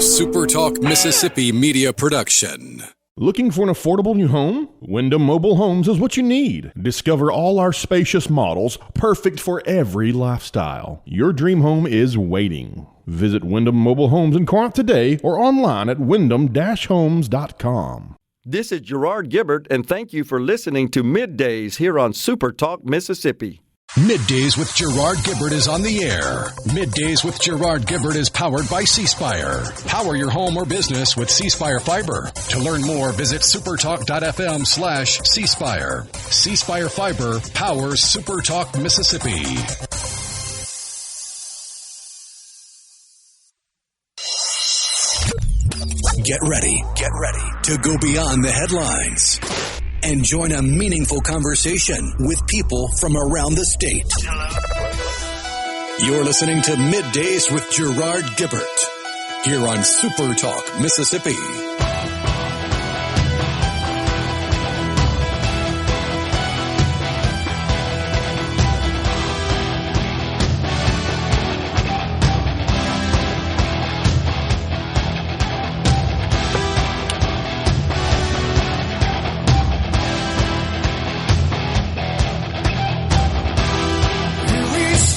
SuperTalk Mississippi Media production. Looking for an affordable new home? Wyndham Mobile Homes is what you need. Discover all our spacious models, perfect for every lifestyle. Your dream home is waiting. Visit Wyndham Mobile Homes in Corinth today or online at wyndham-homes.com. This is Gerard Gibert, and thank you for listening to MidDays here on SuperTalk Mississippi. MidDays with Gerard Gibert is on the air. MidDays with Gerard Gibert is powered by C-Spire. Power your home or business with C-Spire Fiber. To learn more, visit supertalk.fm/C-Spire. C-Spire Fiber powers SuperTalk Mississippi. Get ready to go beyond the headlines and join a meaningful conversation with people from around the state. You're listening to MidDays with Gerard Gibert here on SuperTalk Mississippi.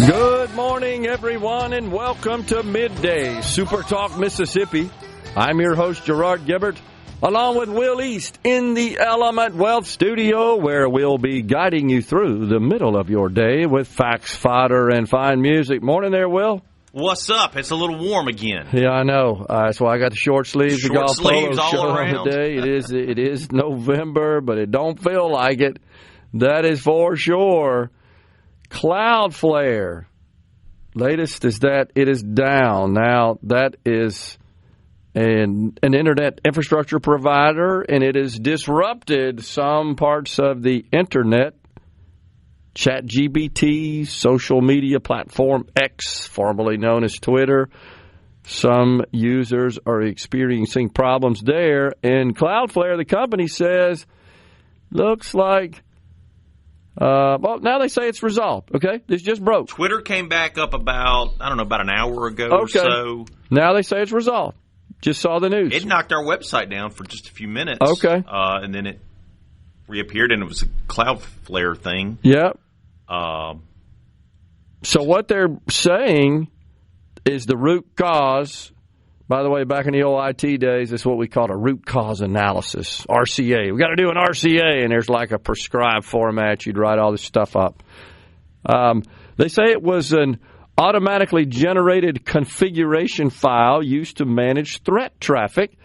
Good morning, everyone, and welcome to MidDays, SuperTalk Mississippi. I'm your host, Gerard Gibert, along with Will East in the Element Wealth Studio, where we'll be guiding you through the middle of your day with facts, fodder, and fine music. Morning there, Will. What's up? It's a little warm again. Yeah, I know. That's why I got the short sleeves, the golf polo all shirt around on today. It is November, but it don't feel like it. That is for sure. Cloudflare. Latest is that it is down. Now, that is an internet infrastructure provider, and it has disrupted some parts of the internet. ChatGPT, social media platform X, formerly known as Twitter. Some users are experiencing problems there. And Cloudflare, the company, says, looks like well, now they say it's resolved, okay? It's just broke. Twitter came back up about an hour ago or so. Now they say it's resolved. Just saw the news. It knocked our website down for just a few minutes. Okay. And then it reappeared, and it was a Cloudflare thing. Yep. So what they're saying is the root cause. By the way, back in the old IT days, that's what we called a root cause analysis, RCA. We got to do an RCA, and there's like a prescribed format. You'd write all this stuff up. They say it was an automatically generated configuration file used to manage threat traffic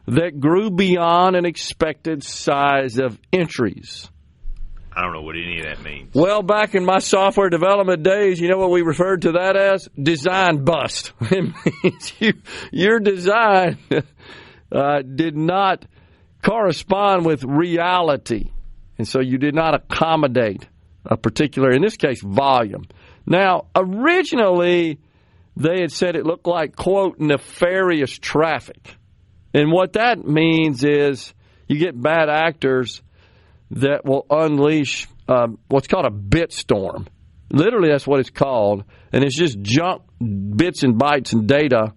that grew beyond an expected size of entries. I don't know what any of that means. Well, back in my software development days, you know what we referred to that as? Design bust. It means your design did not correspond with reality. And so you did not accommodate a particular, in this case, volume. Now, originally, they had said it looked like, quote, nefarious traffic. And what that means is you get bad actors that will unleash what's called a bit storm. Literally, that's what it's called. And it's just junk bits and bytes and data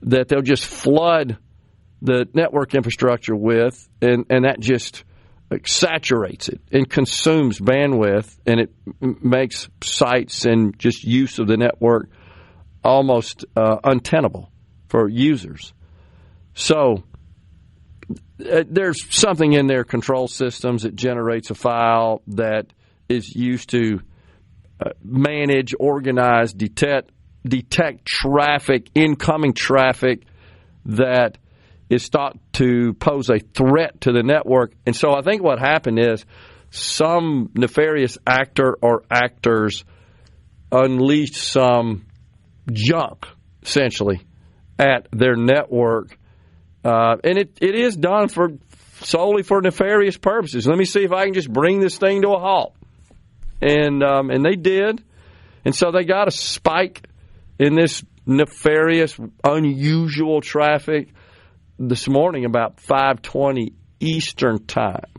that they'll just flood the network infrastructure with, and that just saturates it and consumes bandwidth, and it makes sites and just use of the network almost untenable for users. So there's something in their control systems that generates a file that is used to manage, organize, detect traffic, incoming traffic that is thought to pose a threat to the network. And so I think what happened is some nefarious actor or actors unleashed some junk, essentially, at their network. And it is done solely for nefarious purposes. Let me see if I can just bring this thing to a halt. And they did. And so they got a spike in this nefarious, unusual traffic this morning about 5:20 Eastern time.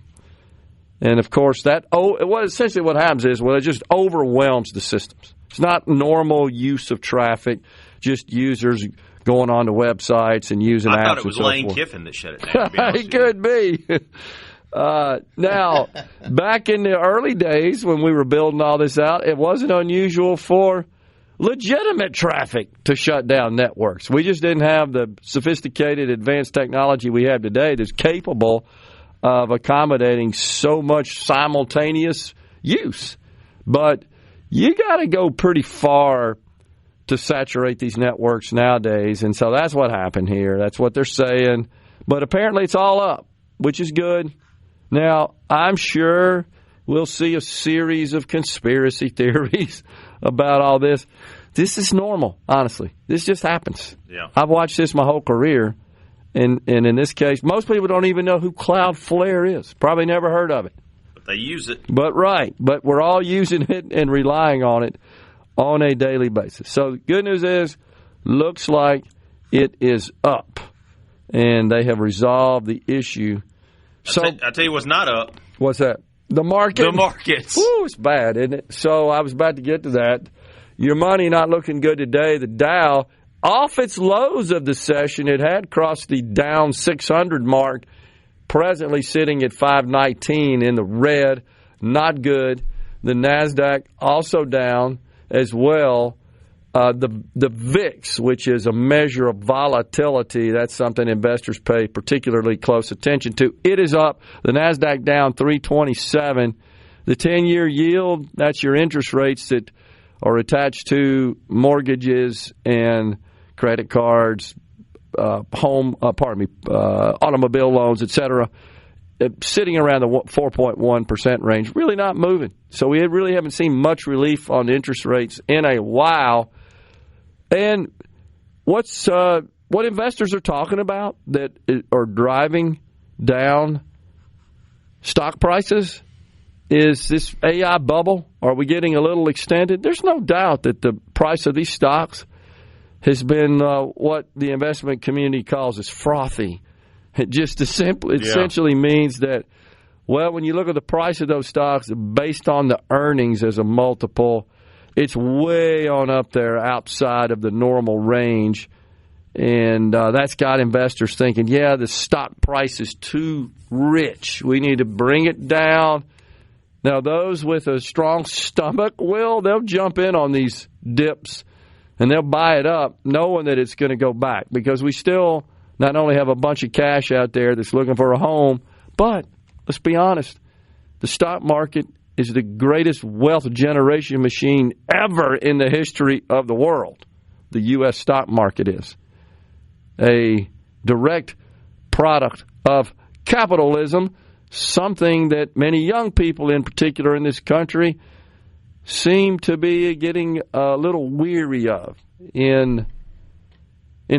And, of course, essentially what happens is, it just overwhelms the systems. It's not normal use of traffic, just users going on to websites and using apps. I thought it was and so Lane forth. Kiffin that shut it down. To be honest It could be. Now, back in the early days when we were building all this out, it wasn't unusual for legitimate traffic to shut down networks. We just didn't have the sophisticated advanced technology we have today that's capable of accommodating so much simultaneous use. But you got to go pretty far to saturate these networks nowadays, and so that's what happened here. That's what they're saying. But apparently it's all up, which is good. Now, I'm sure we'll see a series of conspiracy theories about all this. This is normal, honestly. This just happens. Yeah. I've watched this my whole career, and in this case, most people don't even know who Cloudflare is. Probably never heard of it. But they use it. But we're all using it and relying on it on a daily basis. So the good news is, looks like it is up, and they have resolved the issue. So I tell you what's not up. What's that? The market. The markets. Woo, it's bad, isn't it? So I was about to get to that. Your money not looking good today. The Dow, off its lows of the session, it had crossed the down 600 mark, presently sitting at 519 in the red. Not good. The NASDAQ also down as well. The VIX, which is a measure of volatility, that's something investors pay particularly close attention to. It is up. The NASDAQ down 327. The 10-year yield, that's your interest rates that are attached to mortgages and credit cards, automobile loans, etc., sitting around the 4.1% range, really not moving. So we really haven't seen much relief on interest rates in a while. And what investors are talking about that are driving down stock prices is this AI bubble. Are we getting a little extended? There's no doubt that the price of these stocks has been what the investment community calls as frothy. It just essentially means that, well, when you look at the price of those stocks based on the earnings as a multiple, it's way on up there outside of the normal range. And that's got investors thinking, yeah, the stock price is too rich. We need to bring it down. Now, those with a strong stomach they'll jump in on these dips and they'll buy it up knowing that it's going to go back, because we still not only have a bunch of cash out there that's looking for a home, but let's be honest, the stock market is the greatest wealth generation machine ever in the history of the world. The U.S. stock market is a direct product of capitalism, something that many young people in particular in this country seem to be getting a little weary of in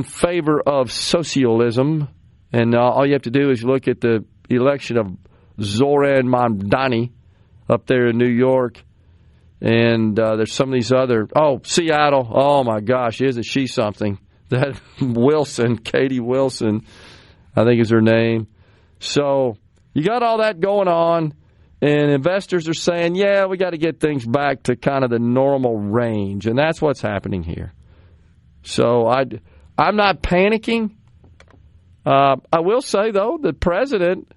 favor of socialism. And all you have to do is look at the election of Zoran Mamdani up there in New York. And there's some of these other, Seattle, oh my gosh, isn't she something? That Wilson, Katie Wilson, I think is her name. So you got all that going on, and investors are saying, yeah, we got to get things back to kind of the normal range. And that's what's happening here. So I'm not panicking. I will say, though, the president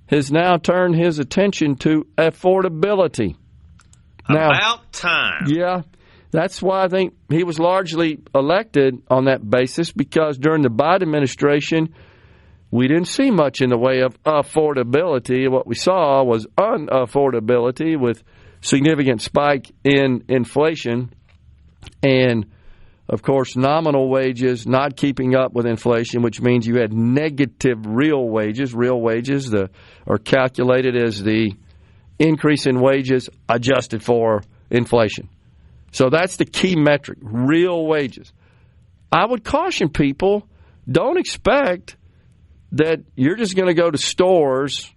has now turned his attention to affordability. Now, about time. Yeah, that's why I think he was largely elected on that basis, because during the Biden administration, we didn't see much in the way of affordability. What we saw was unaffordability with significant spike in inflation and, of course, nominal wages not keeping up with inflation, which means you had negative real wages. Real wages are calculated as the increase in wages adjusted for inflation. So that's the key metric, real wages. I would caution people, don't expect that you're just going to go to stores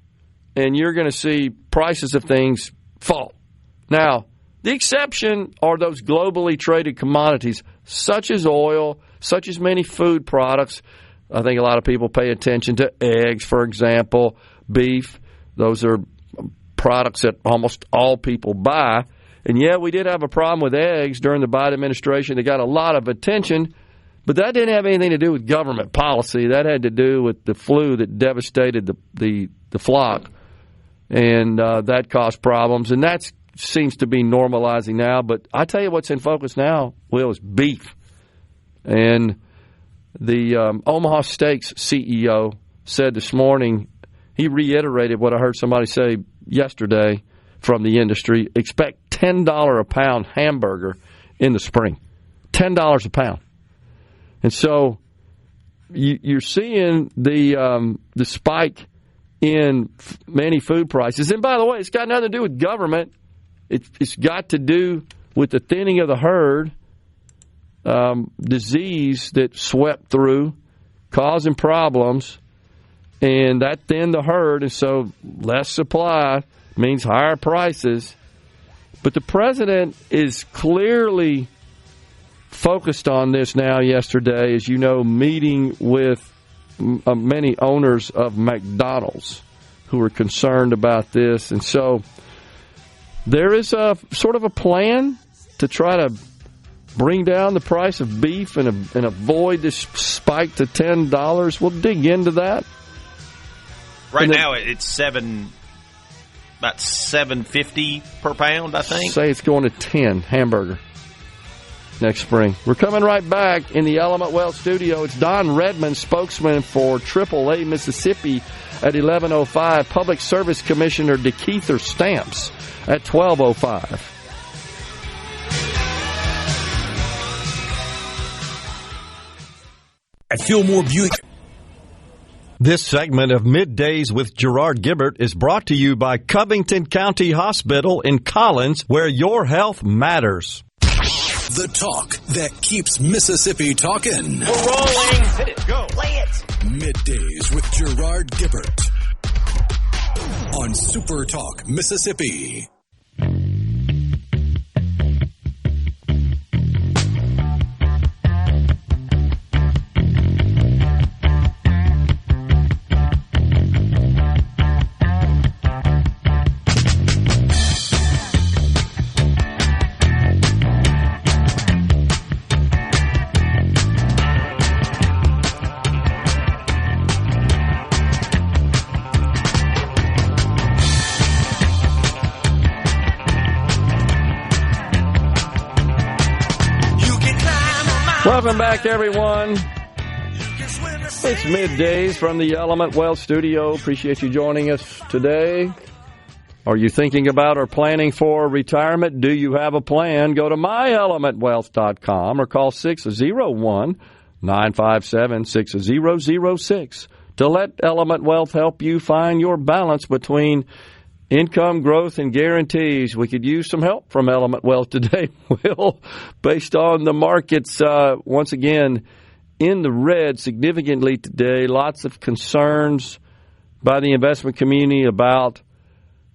and you're going to see prices of things fall. Now, the exception are those globally traded commodities, such as oil, such as many food products. I think a lot of people pay attention to eggs, for example, beef. Those are products that almost all people buy. And yeah, we did have a problem with eggs during the Biden administration. They got a lot of attention But that didn't have anything to do with government policy. That had to do with the flu that devastated the flock, and that caused problems. And that seems to be normalizing now. But I tell you what's in focus now, Will, is beef. And the Omaha Steaks CEO said this morning, he reiterated what I heard somebody say yesterday from the industry, expect $10 a pound hamburger in the spring. $10 a pound. And so you're seeing the spike in many food prices. And by the way, it's got nothing to do with government. It's got to do with the thinning of the herd, disease that swept through, causing problems, and that thinned the herd, and so less supply means higher prices. But the president is clearly focused on this now yesterday, as you know, meeting with many owners of McDonald's who are concerned about this. And so there is a sort of a plan to try to bring down the price of beef and avoid this spike to $10. We'll dig into that. Right now, it's about $7.50 per pound, I think. Say it's going to 10 hamburger next spring. We're coming right back in the Element Wealth studio. It's Don Redmond, spokesman for AAA Mississippi at 11:05. Public Service Commissioner DeKeither Stamps at 12:05. At Fillmore Buick. This segment of Middays with Gerard Gibert is brought to you by Covington County Hospital in Collins, where your health matters. The talk that keeps Mississippi talking. We're rolling. Hit it. Go. Play it. Middays with Gerard Gibert on SuperTalk Mississippi. Welcome back, everyone. It's Middays from the Element Wealth studio. Appreciate you joining us today. Are you thinking about or planning for retirement? Do you have a plan? Go to myelementwealth.com or call 601-957-6006 to let Element Wealth help you find your balance between income, growth, and guarantees. We could use some help from Element Wealth today, Will, based on the markets, once again, in the red significantly today. Lots of concerns by the investment community about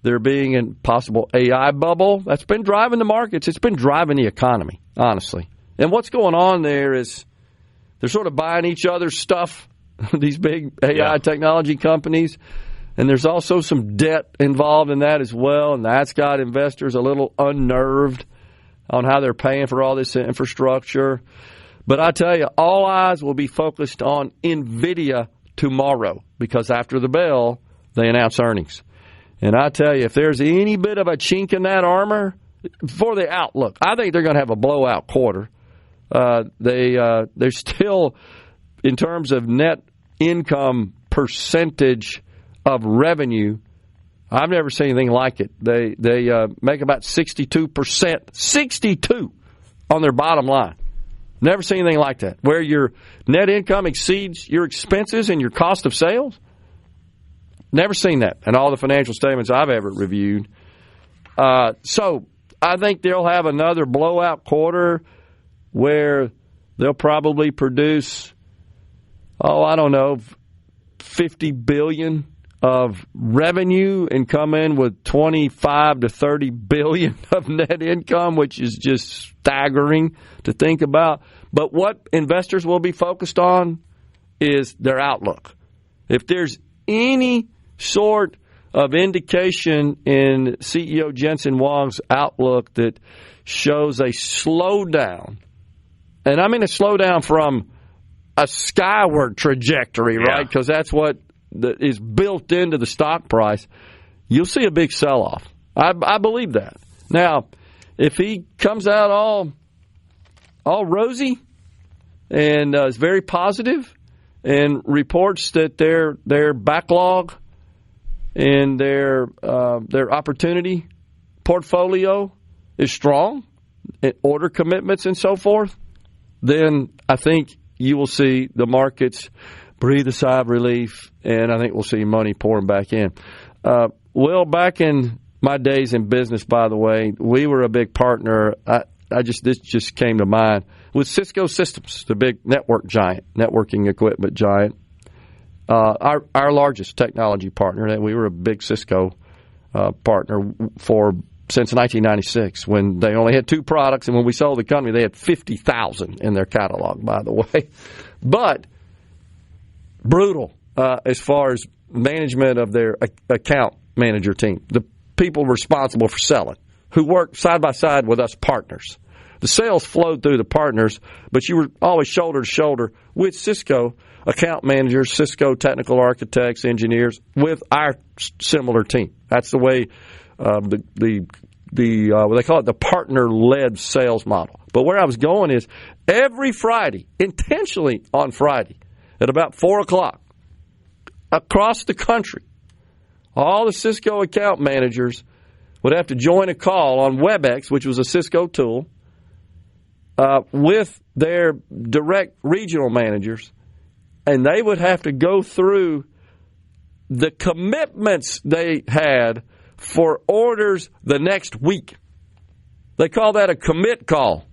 there being a possible AI bubble. That's been driving the markets. It's been driving the economy, honestly. And what's going on there is they're sort of buying each other's stuff, these big AI technology companies. And there's also some debt involved in that as well, and that's got investors a little unnerved on how they're paying for all this infrastructure. But I tell you, all eyes will be focused on NVIDIA tomorrow because after the bell, they announce earnings. And I tell you, if there's any bit of a chink in that armor for the outlook, I think they're going to have a blowout quarter. They're still, in terms of net income percentage of revenue, I've never seen anything like it. They make about 62% on their bottom line. Never seen anything like that, where your net income exceeds your expenses and your cost of sales. Never seen that in all the financial statements I've ever reviewed. So I think they'll have another blowout quarter where they'll probably produce, $50 billion of revenue and come in with $25 to $30 billion of net income, which is just staggering to think about. But what investors will be focused on is their outlook. If there's any sort of indication in CEO Jensen Huang's outlook that shows a slowdown, and I mean a slowdown from a skyward trajectory, right? Because that's what is built into the stock price. You'll see a big sell-off. I believe that. Now, if he comes out all rosy and is very positive and reports that their backlog and their opportunity portfolio is strong, and order commitments and so forth, then I think you will see the markets breathe a sigh of relief, and I think we'll see money pouring back in. Will, back in my days in business, by the way, we were a big partner. This just came to mind with Cisco Systems, the big networking equipment giant. Our largest technology partner. That we were a big Cisco partner since 1996, when they only had 2 products, and when we sold the company, they had 50,000 in their catalog, by the way. But brutal as far as management of their account manager team, the people responsible for selling, who worked side by side with us partners. The sales flowed through the partners, but you were always shoulder to shoulder with Cisco account managers, Cisco technical architects, engineers, with our similar team. That's the way what they call it, the partner-led sales model. But where I was going is every Friday, intentionally on Friday, at about 4 o'clock, across the country, all the Cisco account managers would have to join a call on WebEx, which was a Cisco tool, with their direct regional managers, and they would have to go through the commitments they had for orders the next week. They call that a commit call.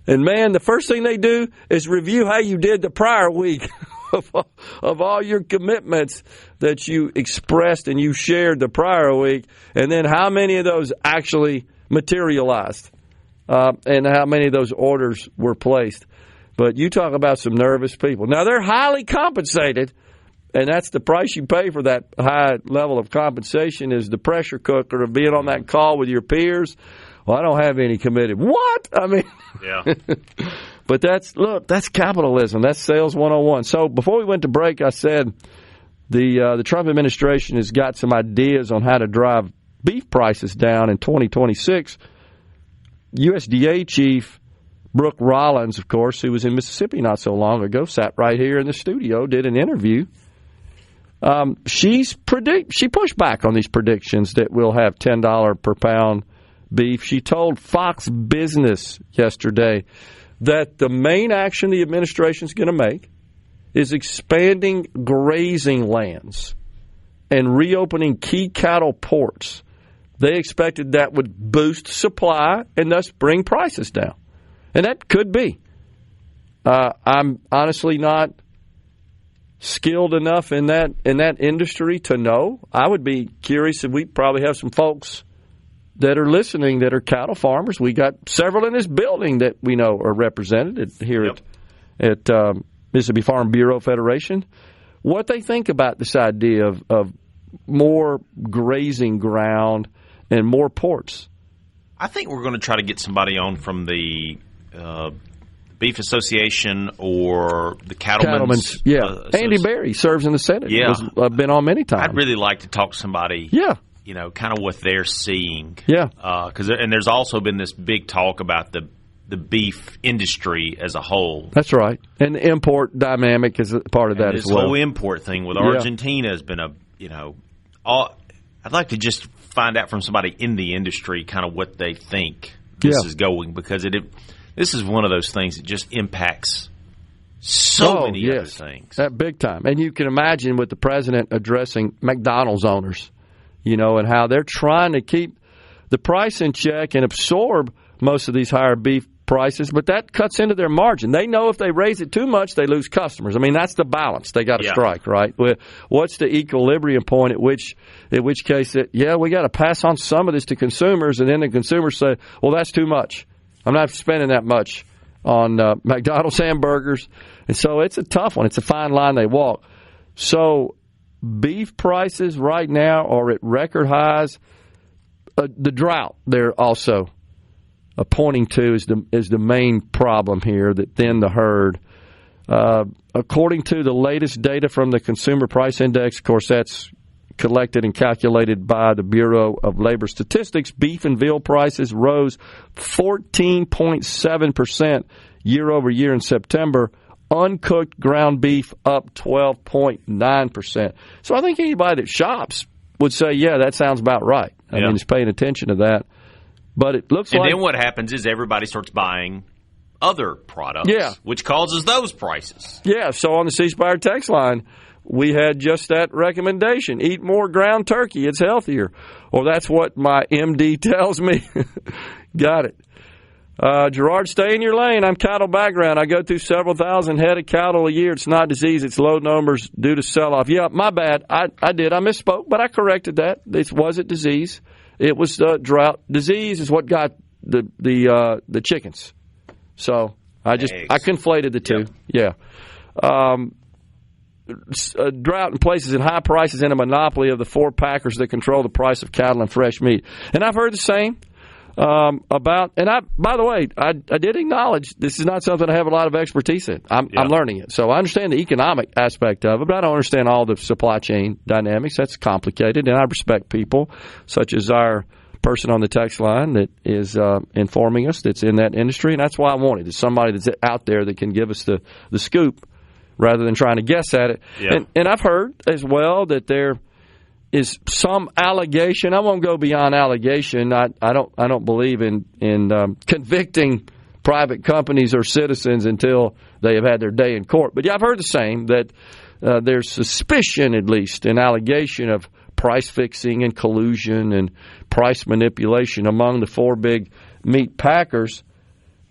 And, man, the first thing they do is review how you did the prior week of all your commitments that you expressed and you shared the prior week, and then how many of those actually materialized, and how many of those orders were placed. But you talk about some nervous people. Now, they're highly compensated, and that's the price you pay for that high level of compensation, is the pressure cooker of being on that call with your peers. Well, I don't have any committed. What? I mean, yeah. But that's capitalism. That's sales 101. So before we went to break, I said the Trump administration has got some ideas on how to drive beef prices down in 2026. USDA chief Brooke Rollins, of course, who was in Mississippi not so long ago, sat right here in the studio, did an interview. She pushed back on these predictions that we'll have $10 per pound beef. She told Fox Business yesterday that the main action the administration is going to make is expanding grazing lands and reopening key cattle ports. They expected that would boost supply and thus bring prices down. And that could be. I'm honestly not skilled enough in that industry to know. I would be curious if we probably have some folks that are listening that are cattle farmers. We got several in this building that we know are represented here at Mississippi Farm Bureau Federation. What they think about this idea of more grazing ground and more ports. I think we're going to try to get somebody on from the Beef Association or the Cattlemen's. Andy Berry serves in the Senate. Yeah. I've been on many times. I'd really like to talk to somebody. Yeah. You know, kind of what they're seeing. Yeah. And there's also been this big talk about the beef industry as a whole. That's right. And the import dynamic is a part of that as well. This whole import thing with Argentina has been I'd like to just find out from somebody in the industry kind of what they think this is going, because this is one of those things that just impacts so many other things. Big time. And you can imagine with the president addressing McDonald's owners, and how they're trying to keep the price in check and absorb most of these higher beef prices, but that cuts into their margin. They know if they raise it too much, they lose customers. I mean, that's the balance they got to strike, right? What's the equilibrium point at which case we got to pass on some of this to consumers, and then the consumers say, well, that's too much. I'm not spending that much on McDonald's hamburgers. And so it's a tough one. It's a fine line they walk. So beef prices right now are at record highs. The drought they're also pointing to is the main problem here, that then the herd According to the latest data from the Consumer Price Index, of course, that's collected and calculated by the Bureau of Labor Statistics, beef and veal prices rose 14.7% year over year in September. Uncooked ground beef up 12.9%. So I think anybody that shops would say, yeah, that sounds about right. I mean, it's paying attention to that. But it looks like... And then what happens is everybody starts buying other products, which causes those prices. Yeah, so on the C Spire text line, we had just that recommendation. Eat more ground turkey. It's healthier. Or that's what my MD tells me. Got it. Gerard, stay in your lane. I'm cattle background. I go through several thousand head of cattle a year. It's not disease. It's low numbers due to sell-off. Yeah, my bad. I did. I misspoke, but I corrected that. This wasn't disease. It was drought. Disease is what got the chickens. So I conflated the two. Yep. Yeah. Drought in places in high prices and a monopoly of the four packers that control the price of cattle and fresh meat. And I've heard the same about. And by the way, I did acknowledge this is not something I have a lot of expertise in. I'm learning it, so I understand the economic aspect of it, but I don't understand all the supply chain dynamics. That's complicated, and I respect people such as our person on the text line that is informing us that's in that industry, and that's why I wanted it. Somebody that's out there that can give us the scoop rather than trying to guess at it. Yeah. And I've heard as well that there is some allegation. I won't go beyond allegation. I don't believe in convicting private companies or citizens until they have had their day in court. But yeah, I've heard the same, that there's suspicion, at least, an allegation of price fixing and collusion and price manipulation among the four big meat packers.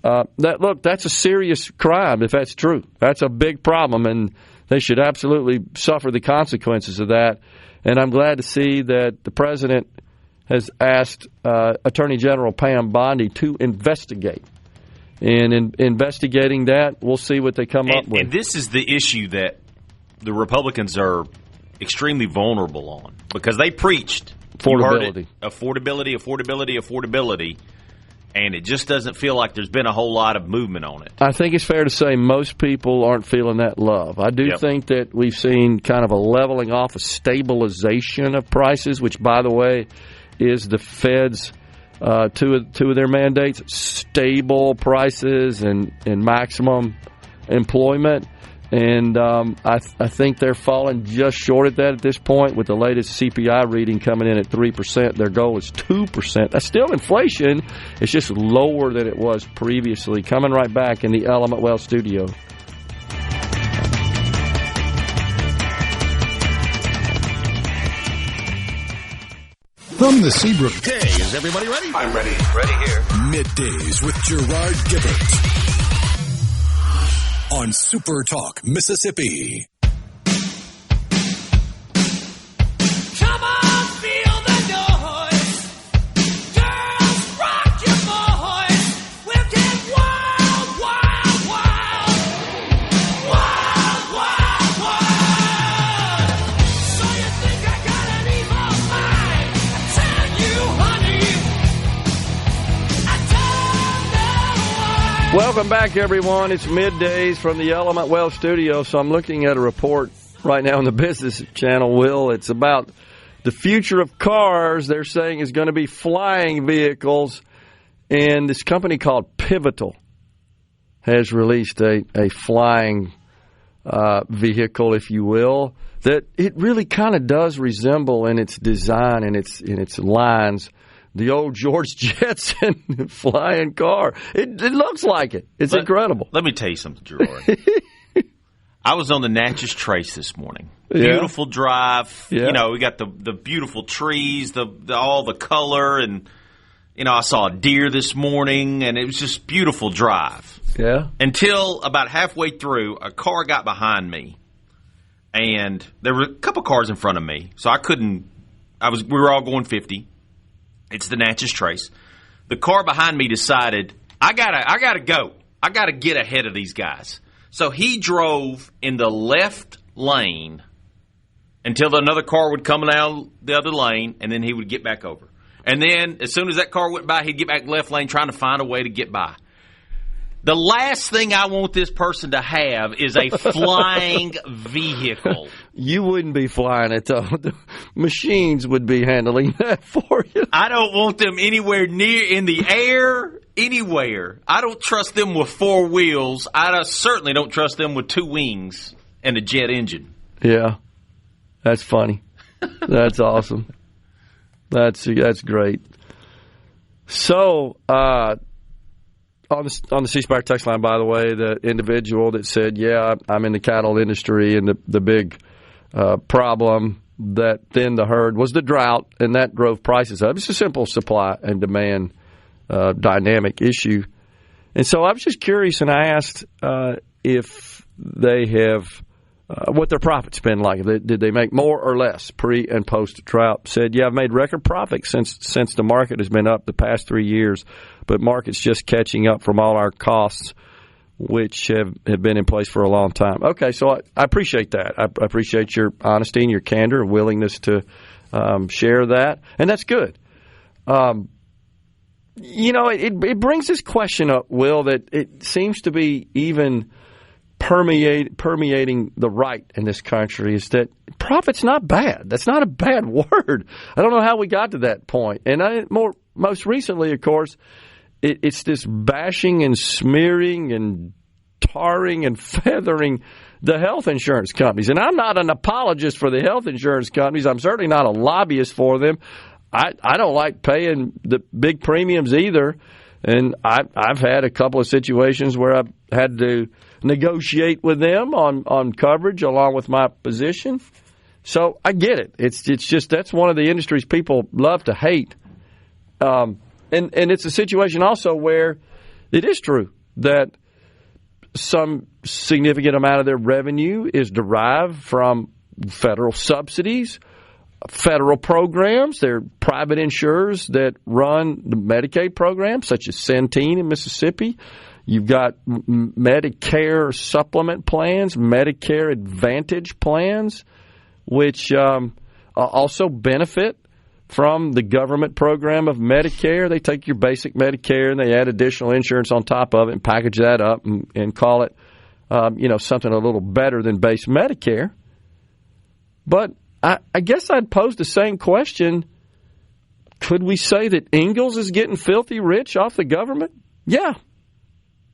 That's a serious crime if that's true. That's a big problem, and they should absolutely suffer the consequences of that. And I'm glad to see that the president has asked Attorney General Pam Bondi to investigate. And in investigating that, we'll see what they come up with. And this is the issue that the Republicans are extremely vulnerable on, because they preached affordability, and it just doesn't feel like there's been a whole lot of movement on it. I think it's fair to say most people aren't feeling that love. I do think that we've seen kind of a leveling off, a stabilization of prices, which, by the way, is the Fed's two of their mandates: stable prices and maximum employment. And I think they're falling just short at that at this point, with the latest CPI reading coming in at 3%. Their goal is 2%. That's still inflation. It's just lower than it was previously. Coming right back in the Element Well studio. From the Seabrook. Hey, is everybody ready? I'm ready. Ready here. Middays with Gerard Gibert on SuperTalk Mississippi. Come on, feel the noise. Girls, rock your boys. We'll get wild, wild, wild. Wild, wild, wild. So you think I got an evil mind? I tell you, honey, I don't know why. Welcome back, everyone. It's Middays from the Element Well studio. So I'm looking at a report right now on the Business Channel, Will. It's about the future of cars. They're saying is going to be flying vehicles. And this company called Pivotal has released a flying vehicle, if you will, that it really kind of does resemble in its design and its lines the old George Jetson flying car. It looks like it. It's incredible. Let me tell you something, Gerard. I was on the Natchez Trace this morning. Beautiful drive. Yeah. You know, we got the beautiful trees, all the color, and I saw a deer this morning, and it was just beautiful drive. Yeah. Until about halfway through, a car got behind me, and there were a couple cars in front of me, so I couldn't. We were all going 50. It's the Natchez Trace. The car behind me decided, I gotta go. I gotta get ahead of these guys. So he drove in the left lane until another car would come down the other lane, and then he would get back over. And then as soon as that car went by, he'd get back left lane trying to find a way to get by. The last thing I want this person to have is a flying vehicle. You wouldn't be flying it, though. The machines would be handling that for you. I don't want them anywhere near in the air, anywhere. I don't trust them with 4 wheels. I certainly don't trust them with 2 wings and a jet engine. Yeah, that's funny. That's awesome. That's great. So, on the C Spire text line, by the way, the individual that said, "Yeah, I'm in the cattle industry, and the big problem that thinned the herd was the drought, and that drove prices up." It's a simple supply and demand dynamic issue. And so I was just curious, and I asked if they have what their profits been like. Did they make more or less pre and post drought? Said, "Yeah, I've made record profits since the market has been up the past 3 years, but market's just catching up from all our costs, which have been in place for a long time." Okay, so I appreciate that. I appreciate your honesty and your candor and willingness to share that, and that's good. It brings this question up, Will, that it seems to be even permeating the right in this country, is that profit's not bad. That's not a bad word. I don't know how we got to that point. And most recently, of course, it's this bashing and smearing and tarring and feathering the health insurance companies. And I'm not an apologist for the health insurance companies. I'm certainly not a lobbyist for them. I don't like paying the big premiums either. And I've had a couple of situations where I've had to negotiate with them on coverage along with my position. So I get it. It's just that's one of the industries people love to hate. And it's a situation also where it is true that some significant amount of their revenue is derived from federal subsidies, federal programs. There are private insurers that run the Medicaid program, such as Centene in Mississippi. You've got Medicare supplement plans, Medicare Advantage plans, which also benefit from the government program of Medicare. They take your basic Medicare and they add additional insurance on top of it and package that up and call it, something a little better than base Medicare. But I guess I'd pose the same question. Could we say that Ingalls is getting filthy rich off the government? Yeah.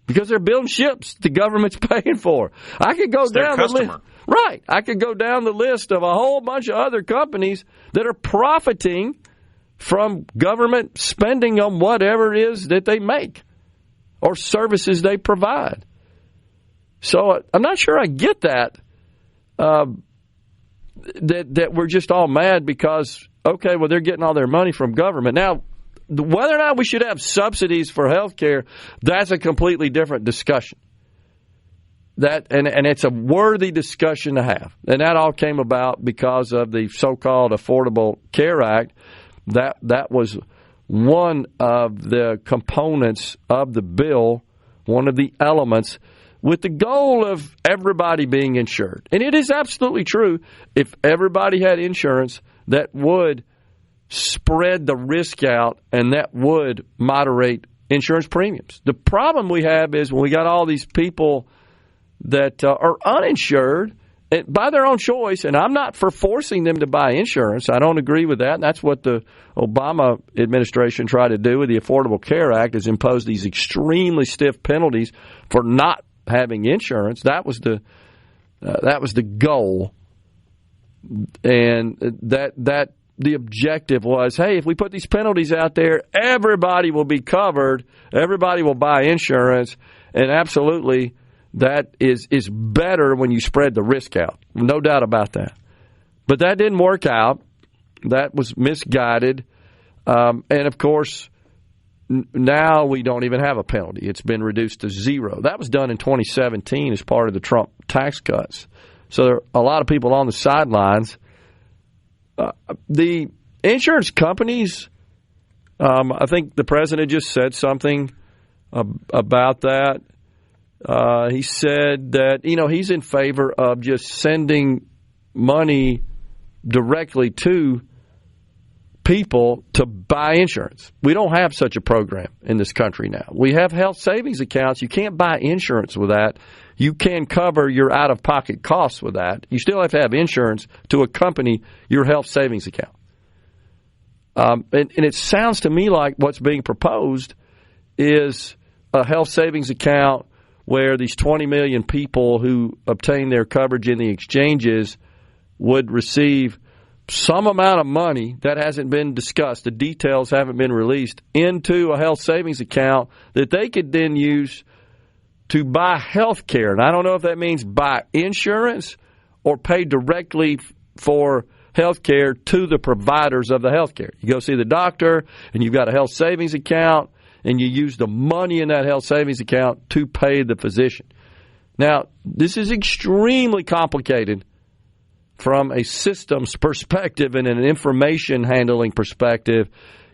Because they're building ships the government's paying for. I could go down the list. Right. I could go down the list of a whole bunch of other companies that are profiting from government spending on whatever it is that they make or services they provide. So I'm not sure I get that, that we're just all mad because, okay, well, they're getting all their money from government. Now, whether or not we should have subsidies for health care, that's a completely different discussion. And it's a worthy discussion to have. And that all came about because of the so-called Affordable Care Act. That was one of the components of the bill, one of the elements, with the goal of everybody being insured. And it is absolutely true. If everybody had insurance, that would spread the risk out, and that would moderate insurance premiums. The problem we have is when we got all these people that are uninsured and by their own choice, and I'm not for forcing them to buy insurance. I don't agree with that. And that's what the Obama administration tried to do with the Affordable Care Act, is impose these extremely stiff penalties for not having insurance. That was the goal, and that the objective was, hey, if we put these penalties out there, everybody will be covered, everybody will buy insurance, and absolutely that is better when you spread the risk out. No doubt about that. But that didn't work out. That was misguided. And, of course, now we don't even have a penalty. It's been reduced to zero. That was done in 2017 as part of the Trump tax cuts. So there are a lot of people on the sidelines. The insurance companies, I think the president just said something about that. He said that, he's in favor of just sending money directly to people to buy insurance. We don't have such a program in this country now. We have health savings accounts. You can't buy insurance with that. You can cover your out-of-pocket costs with that. You still have to have insurance to accompany your health savings account. And it sounds to me like what's being proposed is a health savings account where these 20 million people who obtain their coverage in the exchanges would receive some amount of money that hasn't been discussed, the details haven't been released, into a health savings account that they could then use to buy health care. And I don't know if that means buy insurance or pay directly for health care to the providers of the health care. You go see the doctor, and you've got a health savings account, and you use the money in that health savings account to pay the physician. Now, this is extremely complicated from a systems perspective and an information handling perspective.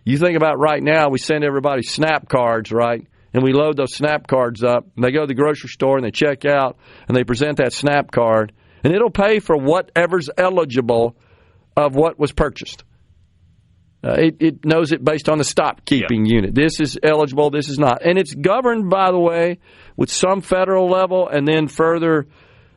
You think about right now, we send everybody SNAP cards, right? And we load those SNAP cards up, and they go to the grocery store, and they check out, and they present that SNAP card, and it'll pay for whatever's eligible of what was purchased. It knows it based on the stop-keeping unit. This is eligible, this is not. And it's governed, by the way, with some federal level and then further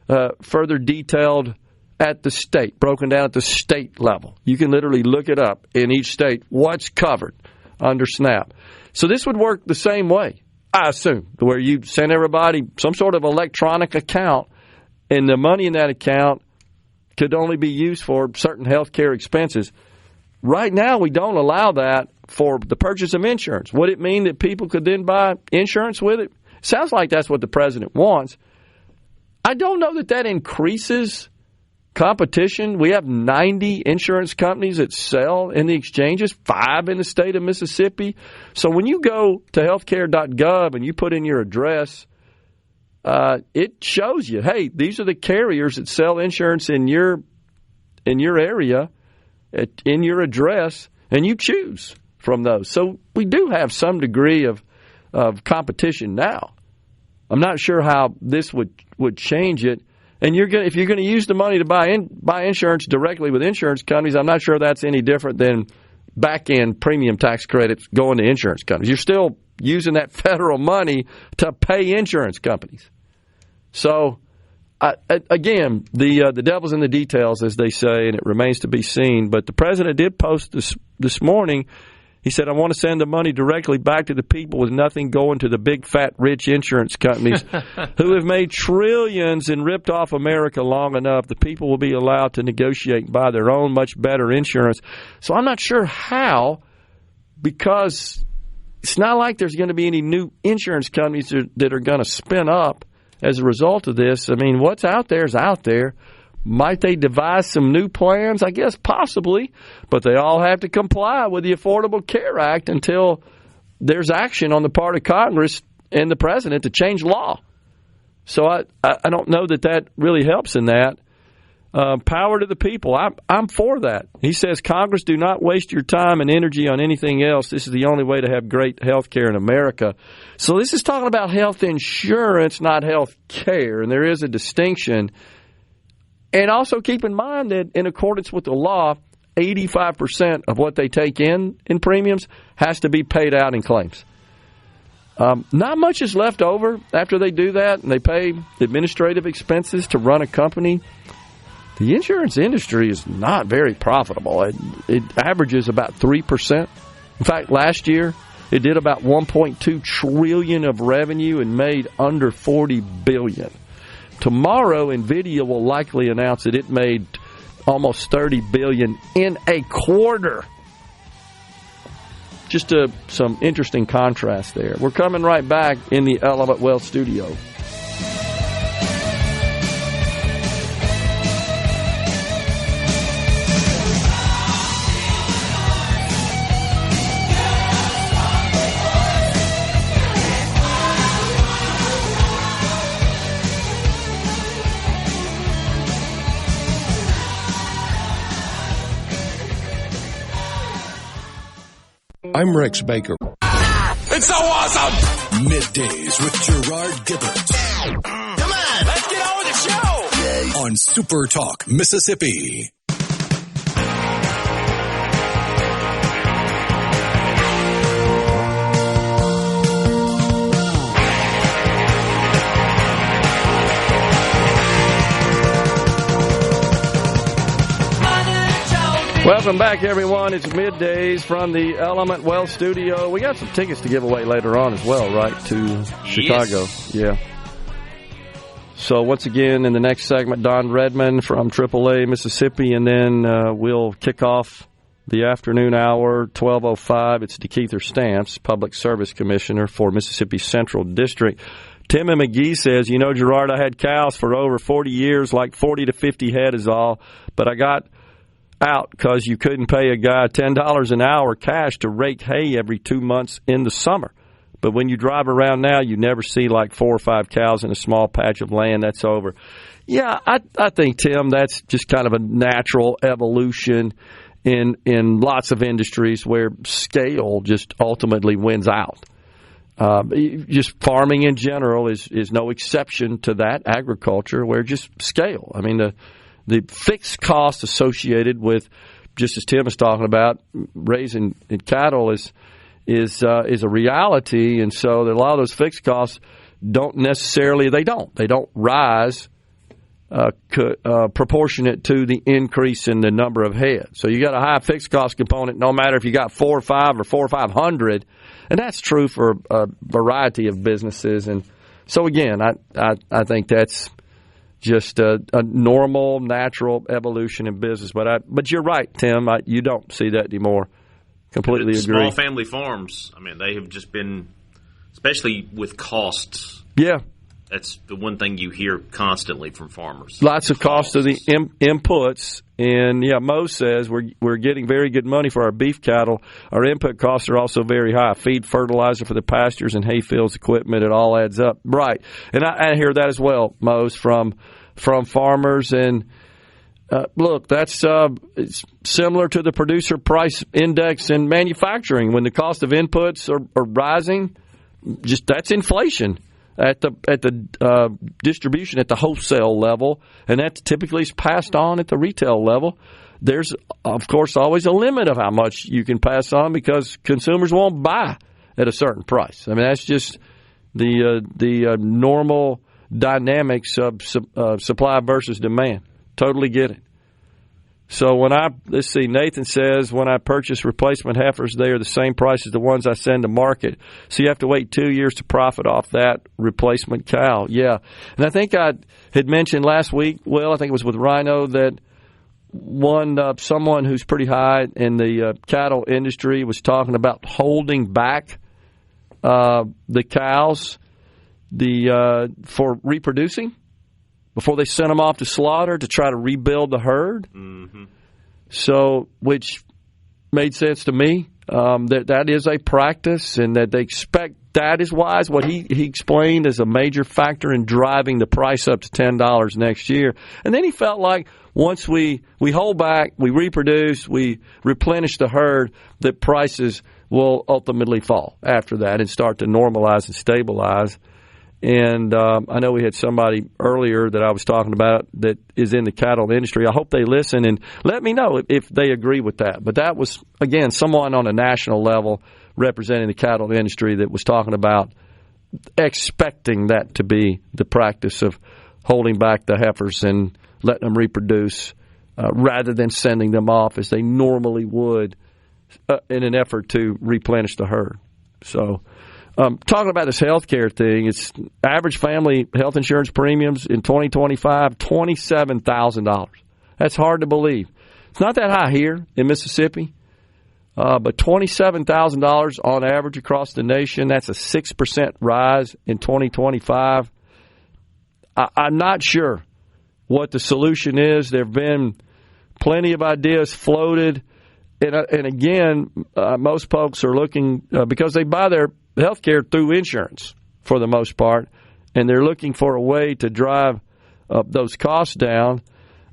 detailed at the state, broken down at the state level. You can literally look it up in each state, what's covered under SNAP. So this would work the same way, I assume, where you send everybody some sort of electronic account, and the money in that account could only be used for certain health care expenses. Right now, we don't allow that for the purchase of insurance. Would it mean that people could then buy insurance with it? Sounds like that's what the president wants. I don't know that that increases competition. We have 90 insurance companies that sell in the exchanges, 5 in the state of Mississippi. So when you go to healthcare.gov and you put in your address, it shows you, hey, these are the carriers that sell insurance in your area, in your address, and you choose from those. So we do have some degree of competition now. I'm not sure how this would change it. And if you're going to use the money to buy insurance directly with insurance companies, I'm not sure that's any different than back-end premium tax credits going to insurance companies. You're still using that federal money to pay insurance companies. So, again, the devil's in the details, as they say, and it remains to be seen. But the president did post this morning. He said, I want to send the money directly back to the people with nothing going to the big, fat, rich insurance companies who have made trillions and ripped off America long enough. The people will be allowed to negotiate and buy their own much better insurance. So I'm not sure how, because it's not like there's going to be any new insurance companies that are going to spin up as a result of this. I mean, what's out there is out there. Might they devise some new plans? I guess possibly, but they all have to comply with the Affordable Care Act until there's action on the part of Congress and the president to change law. So I don't know that really helps in that. Power to the people. I'm for that. He says, Congress, do not waste your time and energy on anything else. This is the only way to have great health care in America. So this is talking about health insurance, not health care, and there is a distinction. And also keep in mind that in accordance with the law, 85% of what they take in premiums has to be paid out in claims. Not much is left over after they do that, and they pay administrative expenses to run a company. The insurance industry is not very profitable. It averages about 3%. In fact, last year, it did about $1.2 trillion of revenue and made under $40 billion. Tomorrow, NVIDIA will likely announce that it made almost $30 billion in a quarter. Just some interesting contrast there. We're coming right back in the Element Wealth studio. I'm Rex Baker. It's so awesome! Middays with Gerard Gibert. Come on, let's get on with the show! On SuperTalk Mississippi. Welcome back, everyone. It's Middays from the Element Wealth Studio. We got some tickets to give away later on as well, right, to Chicago. Yeah. So once again, in the next segment, Don Redman from AAA Mississippi, and then we'll kick off the afternoon hour, 12:05. It's DeKeither Stamps, Public Service Commissioner for Mississippi Central District. Tim and McGee says, you know, Gerard, I had cows for over 40 years, like 40 to 50 head is all, but I got out because you couldn't pay a guy $10 an hour cash to rake hay every 2 months in the summer. But when you drive around now, you never see like 4 or 5 cows in a small patch of land. That's over. Yeah, I think, Tim, that's just kind of a natural evolution in lots of industries where scale just ultimately wins out. Just farming in general is no exception to that. Agriculture, where just scale. I mean, the fixed cost associated with, just as Tim was talking about, raising cattle is a reality, and so a lot of those fixed costs don't rise proportionate to the increase in the number of head. So you got a high fixed cost component, no matter if you got 4 or 5 or 4 or 500, and that's true for a variety of businesses. And so again, I think that's just a normal, natural evolution in business. But you're right, Tim. You don't see that anymore. Completely agree. Small family farms, I mean, they have just been, especially with costs. Yeah. That's the one thing you hear constantly from farmers. Lots of costs of the inputs. And, yeah, Mo says we're getting very good money for our beef cattle. Our input costs are also very high. Feed, fertilizer for the pastures, and hay fields, equipment, it all adds up. Right. And I hear that as well, Mo, from farmers. And, look, that's it's similar to the producer price index in manufacturing. When the cost of inputs are rising, just that's inflation at the distribution at the wholesale level, and that typically is passed on at the retail level. There's, of course, always a limit of how much you can pass on because consumers won't buy at a certain price. I mean, that's just the normal dynamics of supply versus demand. Totally get it. So let's see, Nathan says, when I purchase replacement heifers, they are the same price as the ones I send to market. So you have to wait 2 years to profit off that replacement cow. Yeah. And I think I had mentioned last week, I think it was with Rhino, that someone who's pretty high in the cattle industry was talking about holding back the cows for reproducing before they sent them off to slaughter to try to rebuild the herd. Mm-hmm. So, which made sense to me, that is a practice and that they expect that is wise. What he explained as a major factor in driving the price up to $10 next year. And then he felt like once we hold back, we reproduce, we replenish the herd, that prices will ultimately fall after that and start to normalize and stabilize. And I know we had somebody earlier that I was talking about that is in the cattle industry. I hope they listen and let me know if they agree with that. But that was, again, someone on a national level representing the cattle industry that was talking about expecting that to be the practice of holding back the heifers and letting them reproduce rather than sending them off as they normally would in an effort to replenish the herd. So talking about this health care thing, it's average family health insurance premiums in 2025, $27,000. That's hard to believe. It's not that high here in Mississippi, but $27,000 on average across the nation. That's a 6% rise in 2025. I'm not sure what the solution is. There have been plenty of ideas floated. And again, most folks are looking, because they buy their health care through insurance for the most part, and they're looking for a way to drive those costs down.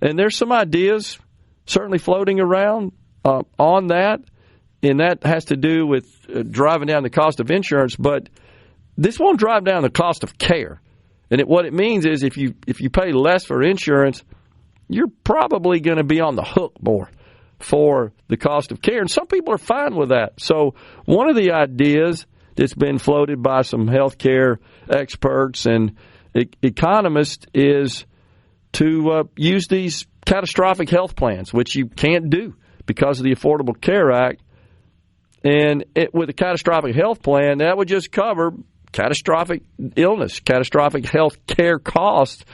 And there's some ideas certainly floating around on that, and that has to do with driving down the cost of insurance, but this won't drive down the cost of care. And what it means is if you pay less for insurance, you're probably going to be on the hook more for the cost of care. And some people are fine with that. So one of the ideas that's been floated by some healthcare experts and economists is to use these catastrophic health plans, which you can't do because of the Affordable Care Act. And with a catastrophic health plan, that would just cover catastrophic illness, catastrophic health care costs.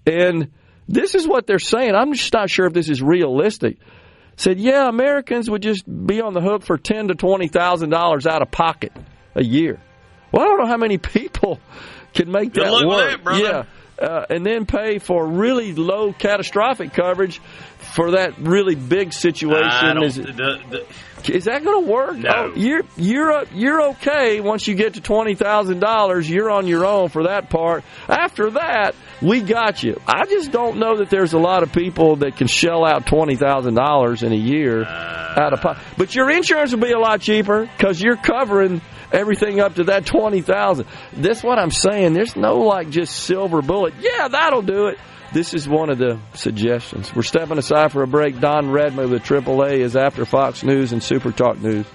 And this is what they're saying. I'm just not sure if this is realistic. Said, yeah, Americans would just be on the hook for $10,000 to $20,000 out of pocket a year. Well, I don't know how many people can make that work. That, yeah, and then pay for really low catastrophic coverage for that really big situation. Is that going to work? No. Oh, you're okay once you get to $20,000. You're on your own for that part. After that, we got you. I just don't know that there's a lot of people that can shell out $20,000 in a year out of pocket. But your insurance will be a lot cheaper because you're covering everything up to that $20,000. That's what I'm saying. There's no just silver bullet. Yeah, that'll do it. This is one of the suggestions. We're stepping aside for a break. Don Redmond with AAA is after Fox News and SuperTalk News.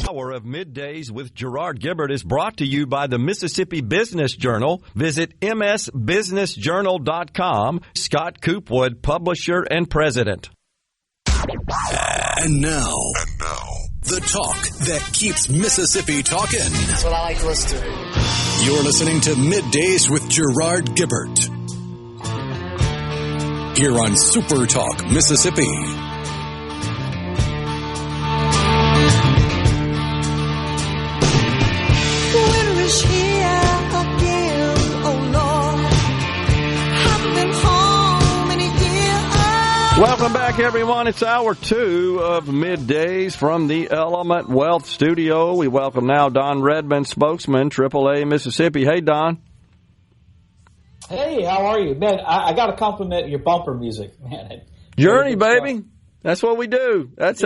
Hour of Middays with Gerard Gibert is brought to you by the Mississippi Business Journal. Visit msbusinessjournal.com. Scott Coopwood, publisher and president. And now, the talk that keeps Mississippi talking. That's what I like to listen to. You're listening to Middays with Gerard Gibert. Here on SuperTalk Mississippi. Winter is here again, oh Lord. Haven't been home in a year. Welcome back, everyone. It's hour 2 of Middays from the Element Wealth Studio. We welcome now Don Redmond, spokesman, AAA Mississippi. Hey, Don. Hey, how are you? Man, I got to compliment your bumper music. Man, Journey, baby. That's what we do. That's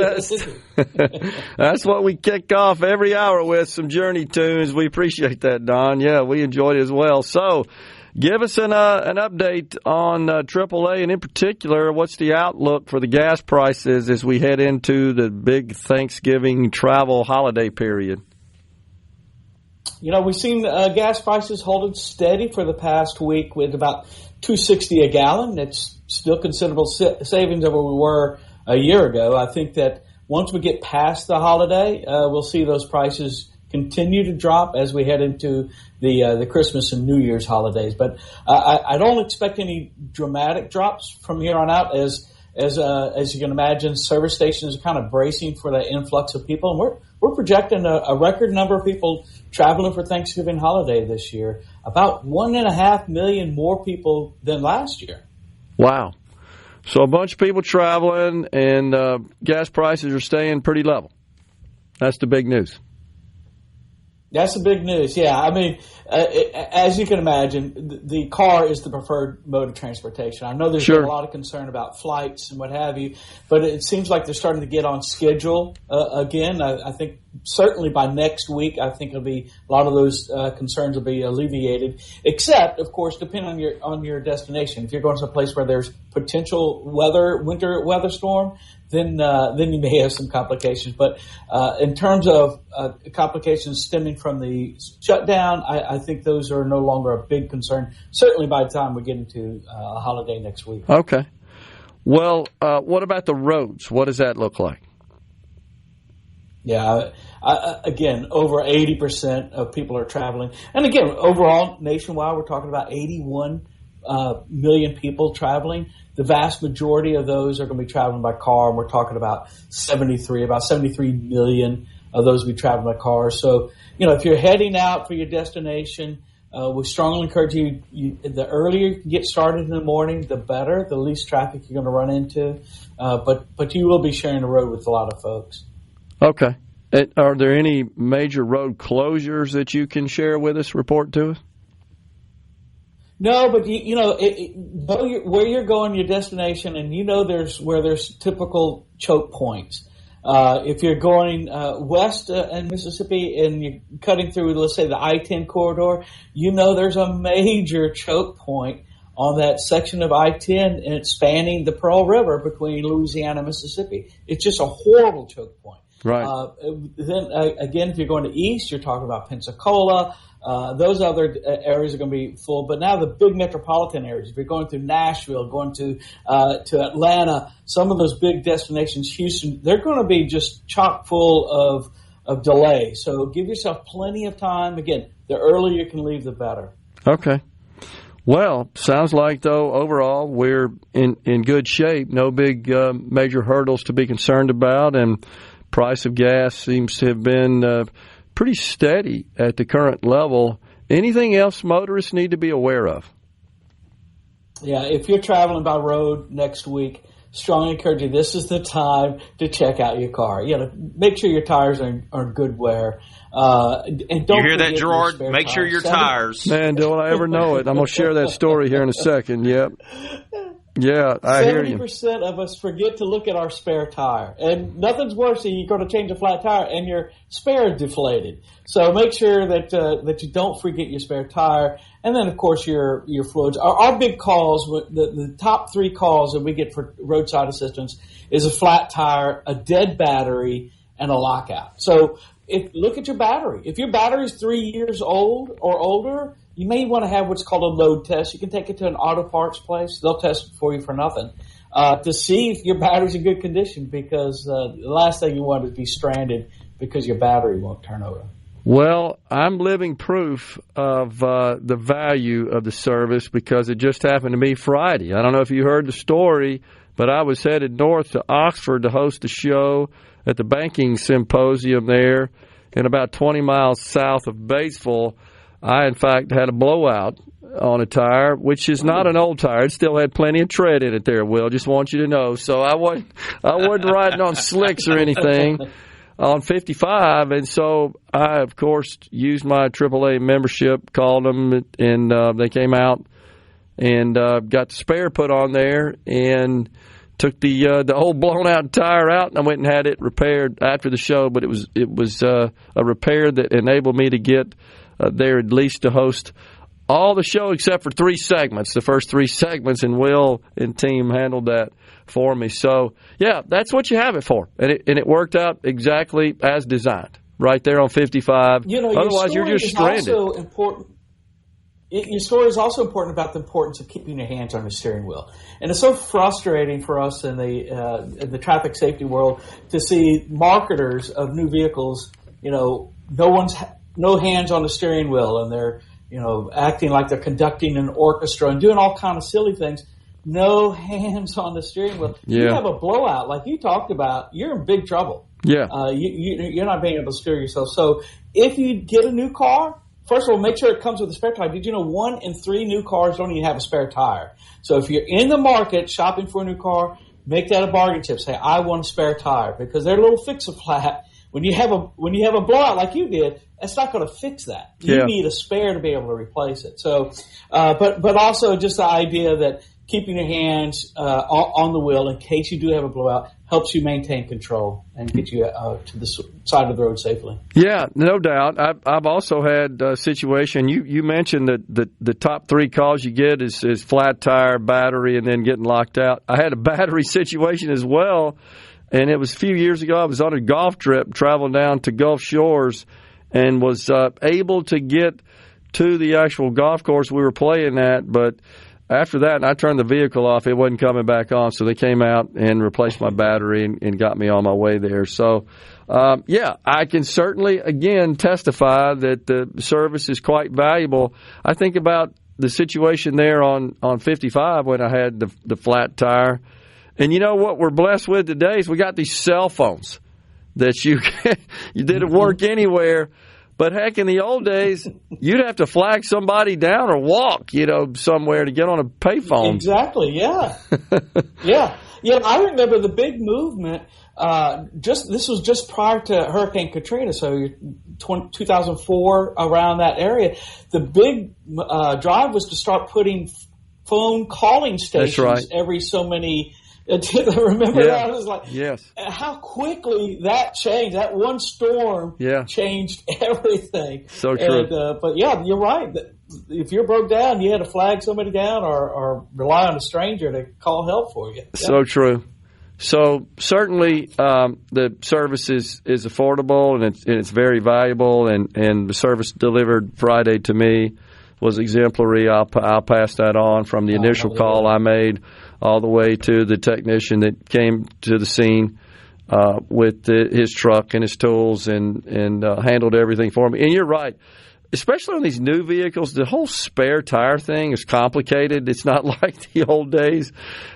what we kick off every hour with, some Journey tunes. We appreciate that, Don. Yeah, we enjoyed it as well. So give us an update on AAA, and in particular, what's the outlook for the gas prices as we head into the big Thanksgiving travel holiday period? You know, we've seen gas prices holding steady for the past week with about $2.60 a gallon. That's still considerable savings over where we were a year ago. I think that once we get past the holiday, we'll see those prices continue to drop as we head into the Christmas and New Year's holidays. But I don't expect any dramatic drops from here on out. As you can imagine, service stations are kind of bracing for that influx of people, and we're projecting a record number of people traveling for Thanksgiving holiday this year. About 1.5 million more people than last year. Wow. So a bunch of people traveling, and gas prices are staying pretty level. That's the big news. That's the big news, yeah. I mean, as you can imagine, the car is the preferred mode of transportation. I know there's been a lot of concern about flights and what have you, but it seems like they're starting to get on schedule again. I think certainly by next week, I think a lot of those concerns will be alleviated, except, of course, depending on your destination. If you're going to a place where there's potential winter weather storm, then you may have some complications. But in terms of complications stemming from the shutdown, I think those are no longer a big concern, certainly by the time we get into a holiday next week. Okay. Well, what about the roads? What does that look like? Yeah, again, over 80% of people are traveling. And again, overall, nationwide, we're talking about 81 million people traveling. The vast majority of those are going to be traveling by car, and we're talking about 73 million of those will be traveling by car. So, if you're heading out for your destination, we strongly encourage you, the earlier you can get started in the morning, the better, the least traffic you're going to run into. But you will be sharing the road with a lot of folks. Okay. Are there any major road closures that you can share with us, report to us? No, but where you're going, your destination, and there's typical choke points. If you're going west in Mississippi and you're cutting through, let's say, the I-10 corridor, there's a major choke point on that section of I-10, and it's spanning the Pearl River between Louisiana and Mississippi. It's just a horrible choke point. Right. Then again, if you're going to east, you're talking about Pensacola. Those other areas are going to be full. But now the big metropolitan areas, if you're going through Nashville, going to Atlanta, some of those big destinations, Houston, they're going to be just chock full of delay. So give yourself plenty of time. Again, the earlier you can leave, the better. Okay. Well, sounds like, though, overall, we're in good shape. No big major hurdles to be concerned about, and price of gas seems to have been pretty steady at the current level. Anything else motorists need to be aware of? Yeah, if you're traveling by road next week, strongly encourage you, this is the time to check out your car. Make sure your tires are in good wear. And don't you hear that, Gerard? Make sure your tires. Man, don't I ever know it. I'm going to share that story here in a second. Yep. Yeah, I hear you. 70% of us forget to look at our spare tire. And nothing's worse than you're going to change a flat tire and your spare is deflated. So make sure that you don't forget your spare tire. And then, of course, your fluids. Our big calls, the top 3 calls that we get for roadside assistance is a flat tire, a dead battery, and a lockout. So look at your battery. If your battery is 3 years old or older, you may want to have what's called a load test. You can take it to an auto parts place. They'll test it for you for nothing to see if your battery's in good condition, because the last thing you want is to be stranded because your battery won't turn over. Well, I'm living proof of the value of the service because it just happened to me Friday. I don't know if you heard the story, but I was headed north to Oxford to host a show at the banking symposium there, and about 20 miles south of Batesville, I, in fact, had a blowout on a tire, which is not an old tire. It still had plenty of tread in it there, Will. Just want you to know. So I wasn't riding on slicks or anything on 55, and so I, of course, used my AAA membership, called them, and they came out and got the spare put on there and took the old blown out tire out, and I went and had it repaired after the show. But it was a repair that enabled me to get there at least to host all the show except for 3 segments, the first 3 segments, and Will and team handled that for me. So, yeah, that's what you have it for. And it worked out exactly as designed, right there on 55. Otherwise, you're just stranded. Also important. Your story is also important about the importance of keeping your hands on the steering wheel. And it's so frustrating for us in the traffic safety world to see marketers of new vehicles, no hands on the steering wheel, and they're, acting like they're conducting an orchestra and doing all kind of silly things. No hands on the steering wheel. Yeah. You have a blowout, like you talked about, you're in big trouble. Yeah. You're not being able to steer yourself. So if you get a new car, first of all, make sure it comes with a spare tire. Did you know 1 in 3 new cars don't even have a spare tire? So if you're in the market shopping for a new car, make that a bargain chip. Say, I want a spare tire, because they're a little fix-a-flat. When you have a blowout like you did, that's not going to fix that. You need a spare to be able to replace it. So, but also just the idea that keeping your hands on the wheel in case you do have a blowout helps you maintain control and get you to the side of the road safely. Yeah, no doubt. I've also had a situation. You mentioned that the top 3 calls you get is flat tire, battery, and then getting locked out. I had a battery situation as well, and it was a few years ago. I was on a golf trip traveling down to Gulf Shores and was able to get to the actual golf course we were playing at, but after that, I turned the vehicle off. It wasn't coming back on, so they came out and replaced my battery and got me on my way there. So, I can certainly, again, testify that the service is quite valuable. I think about the situation there on 55 when I had the flat tire. And you know what we're blessed with today is we got these cell phones that you didn't work anywhere. But heck, in the old days, you'd have to flag somebody down or walk, somewhere to get on a payphone. Exactly. Yeah. Yeah. I remember the big movement. This was just prior to Hurricane Katrina, so 2004, around that area. The big drive was to start putting phone calling stations every so many. Remember that? I was like, yes. How quickly that changed. That one storm changed everything. So true. And, but yeah, you're right. If you're broke down, you had to flag somebody down or rely on a stranger to call help for you. Yeah. So true. So certainly the service is affordable and it's very valuable, and the service delivered Friday to me was exemplary. I'll pass that on from the initial call I made all the way to the technician that came to the scene with his truck and his tools and handled everything for me. And you're right. Especially on these new vehicles, the whole spare tire thing is complicated. It's not like the old days.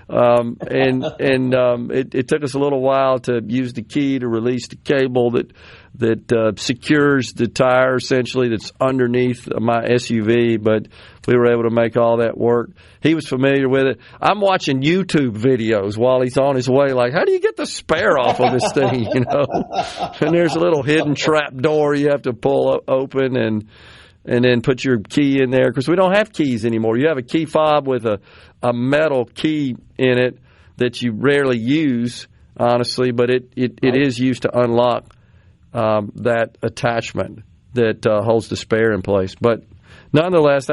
It took us a little while to use the key to release the cable that secures the tire, essentially, that's underneath my SUV, but we were able to make all that work. He was familiar with it. I'm watching YouTube videos while he's on his way, like, how do you get the spare off of this thing, you know? And there's a little hidden trap door you have to pull open and then put your key in there, because we don't have keys anymore. You have a key fob with a metal key in it that you rarely use, honestly, but it is used to unlock that attachment that holds the spare in place. But nonetheless,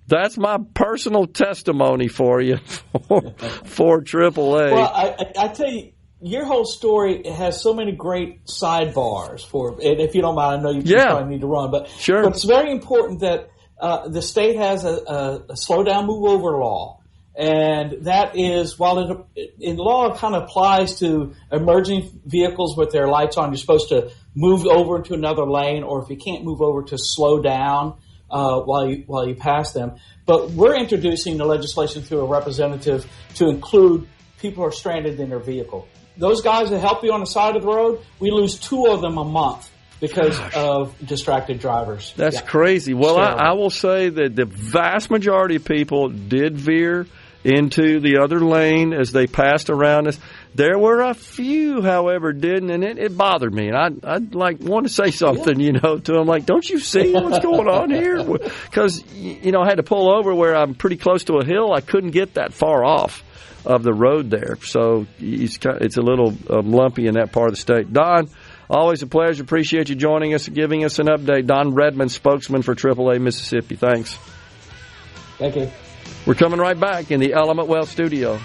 that's my personal testimony for you for AAA. Well, I tell you, your whole story has so many great sidebars and if you don't mind, I know you probably need to run, but sure. But it's very important that the state has a slow down, move over law. And that is, while it in law it kind of applies to emerging vehicles with their lights on, you're supposed to move over into another lane, or if you can't move over, to slow down while you pass them. But we're introducing the legislation through a representative to include people who are stranded in their vehicle. Those guys that help you on the side of the road, we lose 2 of them a month because of distracted drivers. That's crazy. Well, I will say that the vast majority of people did veer into the other lane as they passed around us. There were a few, however, didn't, and it bothered me. And I'd like want to say something, to them, like, don't you see what's going on here? Because, I had to pull over where I'm pretty close to a hill. I couldn't get that far off of the road there. So it's a little lumpy in that part of the state. Don, always a pleasure. Appreciate you joining us and giving us an update. Don Redmond, spokesman for AAA Mississippi. Thanks. Thank you. We're coming right back in the Element Wealth studio.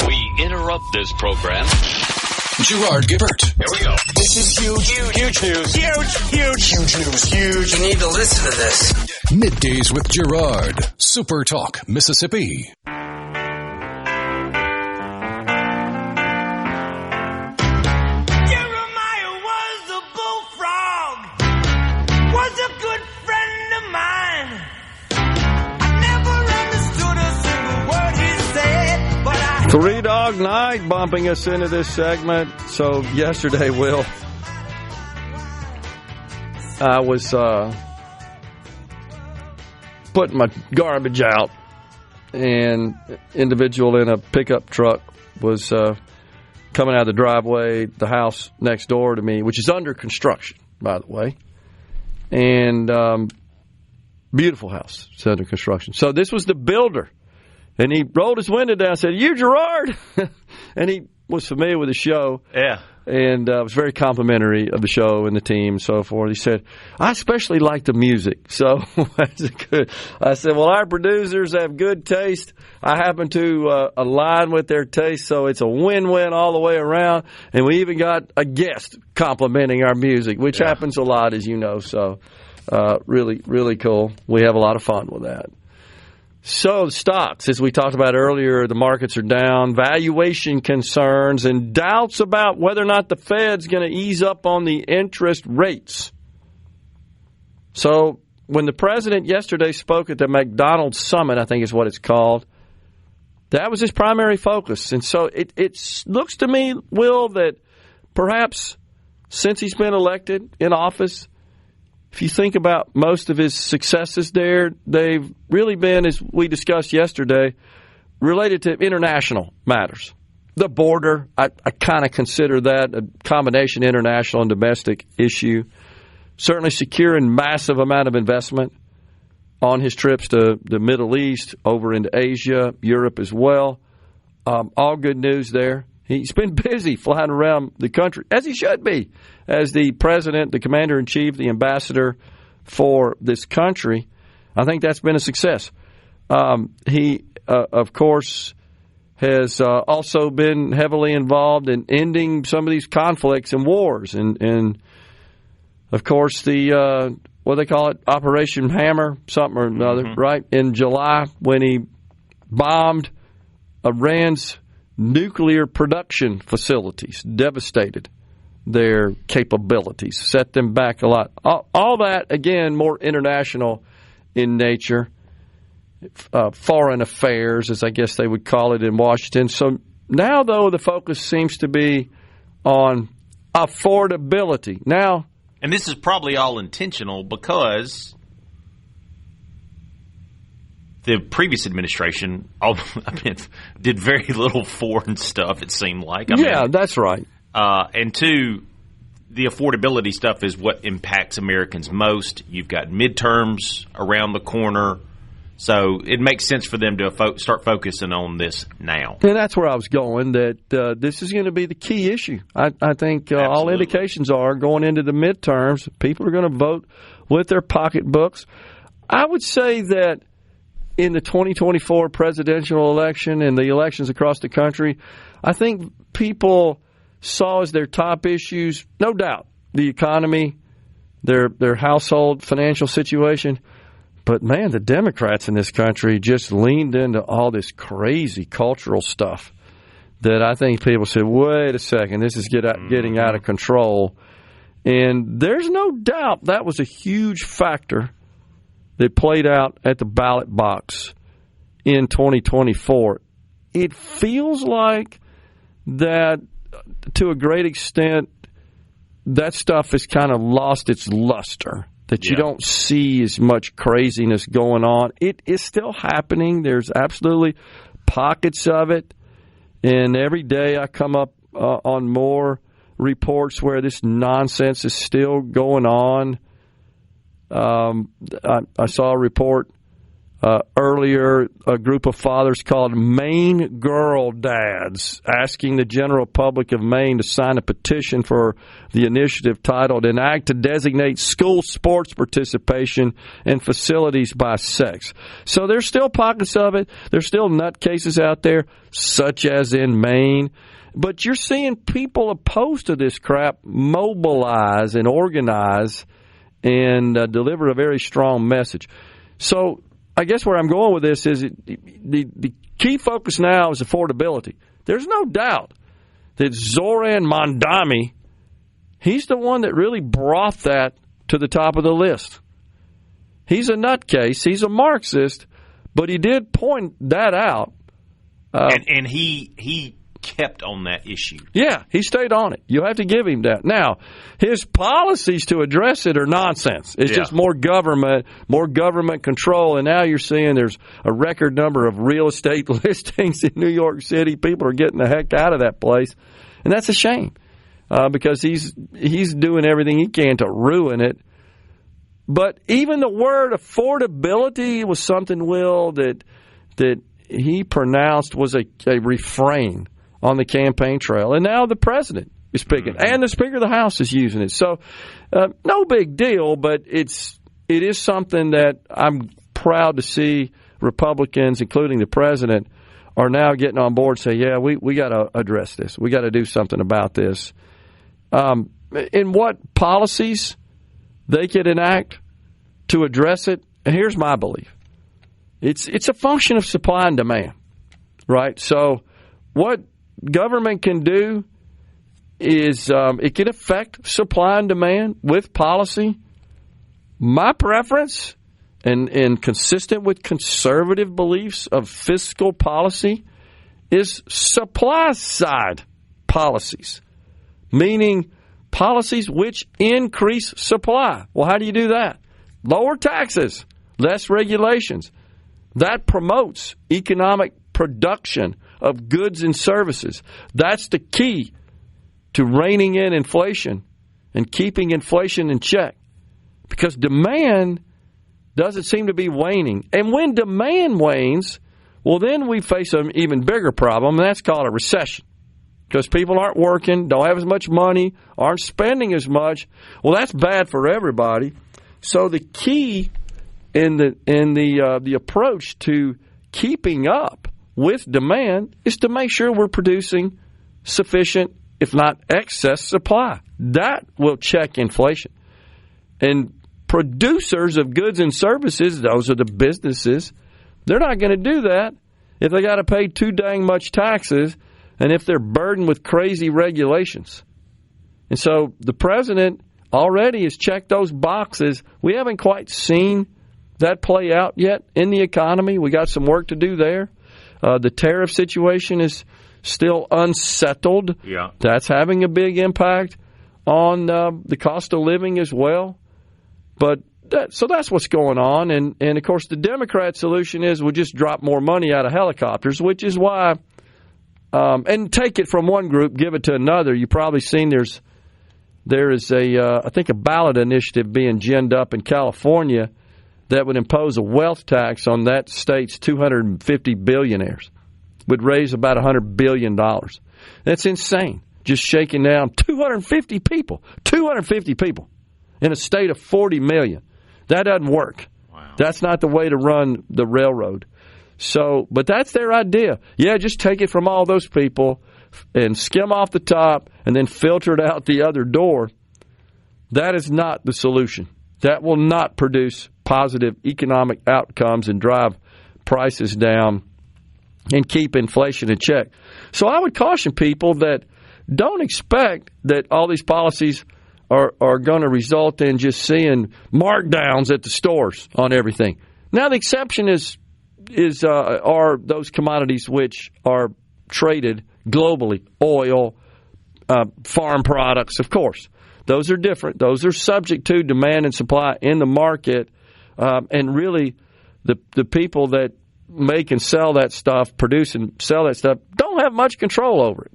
We interrupt this program. Gerard Gibert. Here we go. This is huge news. Huge news. You need to listen to this. Middays with Gerard. SuperTalk Mississippi. Three Dog Night bumping us into this segment. So yesterday, Will, I was putting my garbage out, and an individual in a pickup truck was coming out of the driveway, the house next door to me, which is under construction, by the way, and beautiful house. It's under construction. So this was the builder. And he rolled his window down and said, "You, Gerard?" And he was familiar with the show. Yeah. And was very complimentary of the show and the team and so forth. He said, "I especially like the music." So that's good. I said, "Well, our producers have good taste. I happen to align with their taste, so it's a win-win all the way around." And we even got a guest complimenting our music, which happens a lot, as you know. So really, really cool. We have a lot of fun with that. So stocks, as we talked about earlier, the markets are down. Valuation concerns and doubts about whether or not the Fed's going to ease up on the interest rates. So when the president yesterday spoke at the McDonald's Summit, I think is what it's called, that was his primary focus. And so it looks to me, Will, that perhaps since he's been elected in office, if you think about most of his successes there, they've really been, as we discussed yesterday, related to international matters. The border, I kind of consider that a combination international and domestic issue. Certainly securing massive amount of investment on his trips to the Middle East, over into Asia, Europe as well. All good news there. He's been busy flying around the country, as he should be, as the president, the commander-in-chief, the ambassador for this country. I think that's been a success. He, of course, has also been heavily involved in ending some of these conflicts and wars. And of course, the what they call it, Operation Hammer, something or another, right? In July, when he bombed Iran's nuclear production facilities, devastated their capabilities, set them back a lot. All that, again, more international in nature, foreign affairs, as I guess they would call it in Washington. So now, though, the focus seems to be on affordability. Now, and this is probably all intentional because the previous administration did very little foreign stuff, it seemed like. That's right. And two, the affordability stuff is what impacts Americans most. You've got midterms around the corner. So it makes sense for them to start focusing on this now. And that's where I was going, that this is going to be the key issue. I think all indications are going into the midterms, people are going to vote with their pocketbooks. I would say that in the 2024 presidential election and the elections across the country, I think people saw as their top issues, no doubt, the economy, their household financial situation. But, man, the Democrats in this country just leaned into all this crazy cultural stuff that I think people said, wait a second, this is getting out of control. And there's no doubt that was a huge factor that played out at the ballot box in 2024. It feels like that, to a great extent, that stuff has kind of lost its luster, that you don't see as much craziness going on. It is still happening. There's absolutely pockets of it. And every day I come up on more reports where this nonsense is still going on. I saw a report earlier, a group of fathers called Maine Girl Dads asking the general public of Maine to sign a petition for the initiative titled An Act to Designate School Sports Participation in Facilities by Sex. So there's still pockets of it. There's still nutcases out there, such as in Maine. But you're seeing people opposed to this crap mobilize and organize and deliver a very strong message. So I guess where I'm going with this is the key focus now is affordability. There's no doubt that Zoran Mondami, he's the one that really brought that to the top of the list. He's a nutcase. He's a Marxist, but he did point that out. And he kept on that issue. Yeah, he stayed on it. You have to give him that. Now, his policies to address it are nonsense. It's just more government control, and now you're seeing there's a record number of real estate listings in New York City. People are getting the heck out of that place, and that's a shame because he's doing everything he can to ruin it. But even the word affordability was something, Will, that he pronounced was a refrain on the campaign trail. And now the president is picking it, and the Speaker of the House is using it. So no big deal, but it is something that I'm proud to see Republicans, including the president, are now getting on board and say, yeah, we got to address this. We got to do something about this. In what policies they could enact to address it, and here's my belief. It's a function of supply and demand, right? So what government can do is it can affect supply and demand with policy. My preference, and consistent with conservative beliefs of fiscal policy, is supply-side policies, meaning policies which increase supply. Well, how do you do that? Lower taxes, less regulations. That promotes economic production of goods and services. That's the key to reining in inflation and keeping inflation in check, because demand doesn't seem to be waning. And when demand wanes, well, then we face an even bigger problem, and that's called a recession. because people aren't working, don't have as much money, aren't spending as much. Well, that's bad for everybody. So the key in the approach to keeping up with demand is to make sure we're producing sufficient, if not excess, supply. That will check inflation. And producers of goods and services, those are the businesses, they're not going to do that if they got to pay too dang much taxes and if they're burdened with crazy regulations. And so the president already has checked those boxes. We haven't quite seen that play out yet in the economy. We got some work to do there. The tariff situation is still unsettled. Yeah. That's having a big impact on the cost of living as well. But so that's what's going on. And of course, the Democrat solution is we'll just drop more money out of helicopters, which is why, and take it from one group, give it to another. You've probably seen there is I think a ballot initiative being ginned up in California that would impose a wealth tax on that state's 250 billionaires. Would raise about $100 billion. That's insane. Just shaking down 250 people in a state of 40 million. That doesn't work. Wow. That's not the way to run the railroad. So, but that's their idea. Yeah, just take it from all those people and skim off the top and then filter it out the other door. That is not the solution. That will not produce positive economic outcomes and drive prices down and keep inflation in check. So I would caution people that don't expect that all these policies are going to result in just seeing markdowns at the stores on everything. Now the exception are those commodities which are traded globally, oil, farm products, of course. Those are different. Those are subject to demand and supply in the market, and really the people that make and sell that stuff, produce and sell that stuff, don't have much control over it.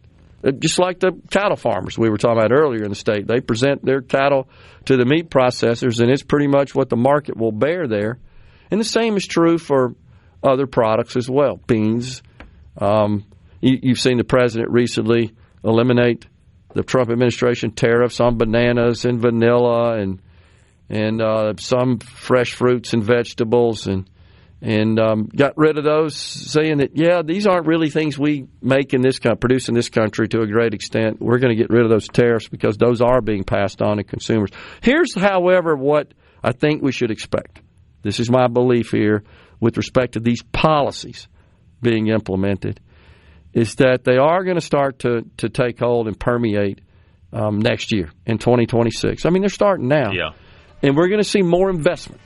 Just like the cattle farmers we were talking about earlier in the state. They present their cattle to the meat processors, and it's pretty much what the market will bear there. And the same is true for other products as well. Beans. You've seen the president recently eliminate the Trump administration tariffs on bananas and vanilla and some fresh fruits and vegetables and got rid of those, saying that, yeah, these aren't really things we make in this produce in this country to a great extent. We're going to get rid of those tariffs because those are being passed on to consumers. Here's, however, what I think we should expect. This is my belief here with respect to these policies being implemented, is that they are going to start to take hold and permeate next year in 2026. I mean, they're starting now. Yeah. And we're going to see more investment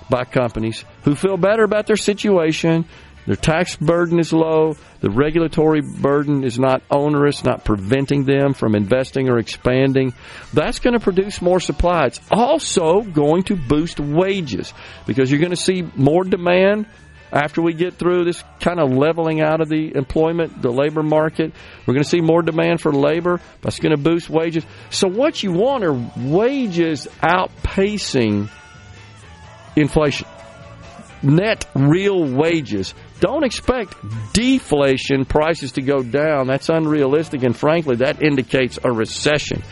by companies who feel better about their situation. Their tax burden is low. The regulatory burden is not onerous, not preventing them from investing or expanding. That's going to produce more supply. It's also going to boost wages because you're going to see more demand after we get through this kind of leveling out of the employment, the labor market. We're going to see more demand for labor. That's going to boost wages. So what you want are wages outpacing inflation. Net real wages. Don't expect deflation, prices to go down. That's unrealistic, and frankly, that indicates a recession.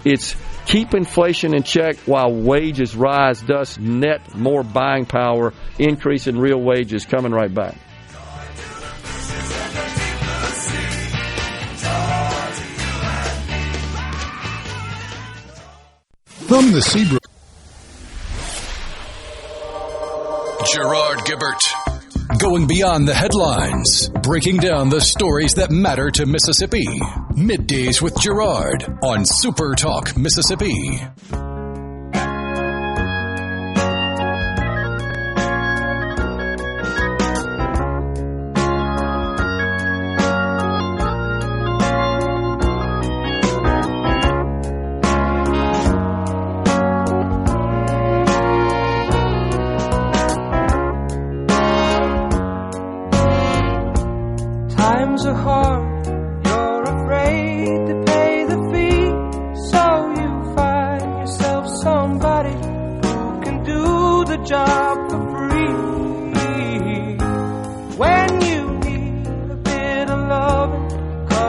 It's keep inflation in check while wages rise, thus net more buying power, increase in real wages coming right back. From the Seabrook, Gerard Gibert. Going beyond the headlines, breaking down the stories that matter to Mississippi. Middays with Gerard on SuperTalk Mississippi.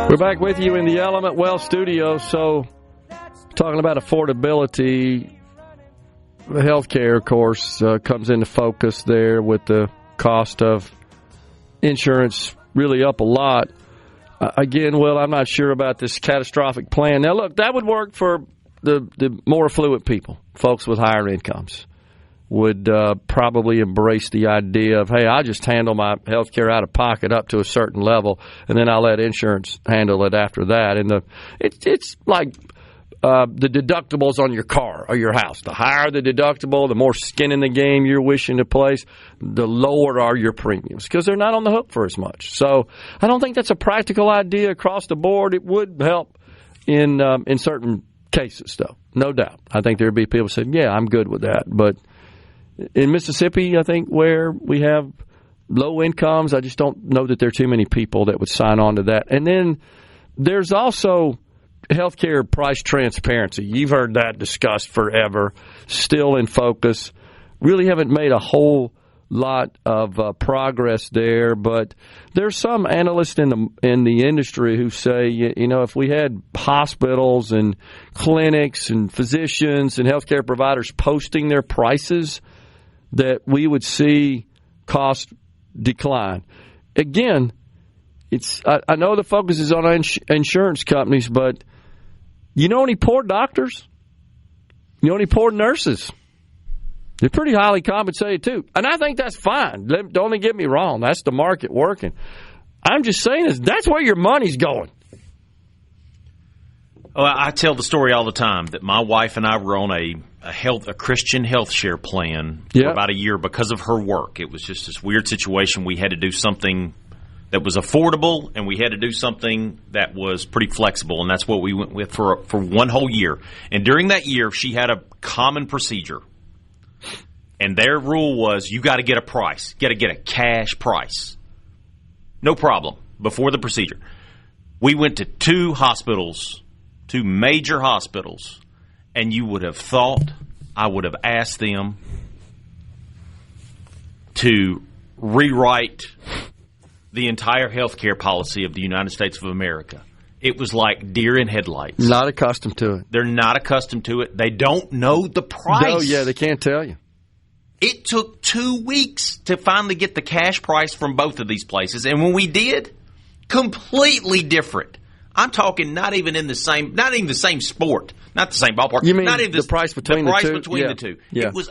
We're back with you in the Element Wealth studio. So, talking about affordability, the healthcare, of course, comes into focus there with the cost of insurance really up a lot. Again, Will, I'm not sure about this catastrophic plan. Now, look, that would work for the more affluent people, folks with higher incomes. Would probably embrace the idea of, hey, I'll just handle my health care out of pocket up to a certain level, and then I'll let insurance handle it after that. And it's like the deductibles on your car or your house. The higher the deductible, the more skin in the game you're wishing to place, the lower are your premiums because they're not on the hook for as much. So I don't think that's a practical idea across the board. It would help in certain cases, though, no doubt. I think there would be people who said, yeah, I'm good with that. But in Mississippi, I think where we have low incomes, I just don't know that there are too many people that would sign on to that. And then there's also healthcare price transparency. You've heard that discussed forever, still in focus. Really haven't made a whole lot of progress there, but there's some analysts in the industry who say, you know, if we had hospitals and clinics and physicians and healthcare providers posting their prices, that we would see cost decline. Again, I know the focus is on insurance companies, but you know any poor doctors? You know any poor nurses? They're pretty highly compensated, too. And I think that's fine. Don't get me wrong. That's the market working. I'm just saying that's where your money's going. Well, I tell the story all the time that my wife and I were on a Christian health share plan for about a year because of her work. It was just this weird situation. We had to do something that was affordable, and we had to do something that was pretty flexible, and that's what we went with for one whole year. And during that year, she had a common procedure, and their rule was you got to get a price, got to get a cash price. No problem, before the procedure. We went to two major hospitals, and you would have thought I would have asked them to rewrite the entire health care policy of the United States of America. It was like deer in headlights. Not accustomed to it. They're not accustomed to it. They don't know the price. No, yeah, they can't tell you. It took 2 weeks to finally get the cash price from both of these places. And when we did, completely different. I'm talking not even the same sport, not the same ballpark. You mean not even the price between the two? Yeah. It was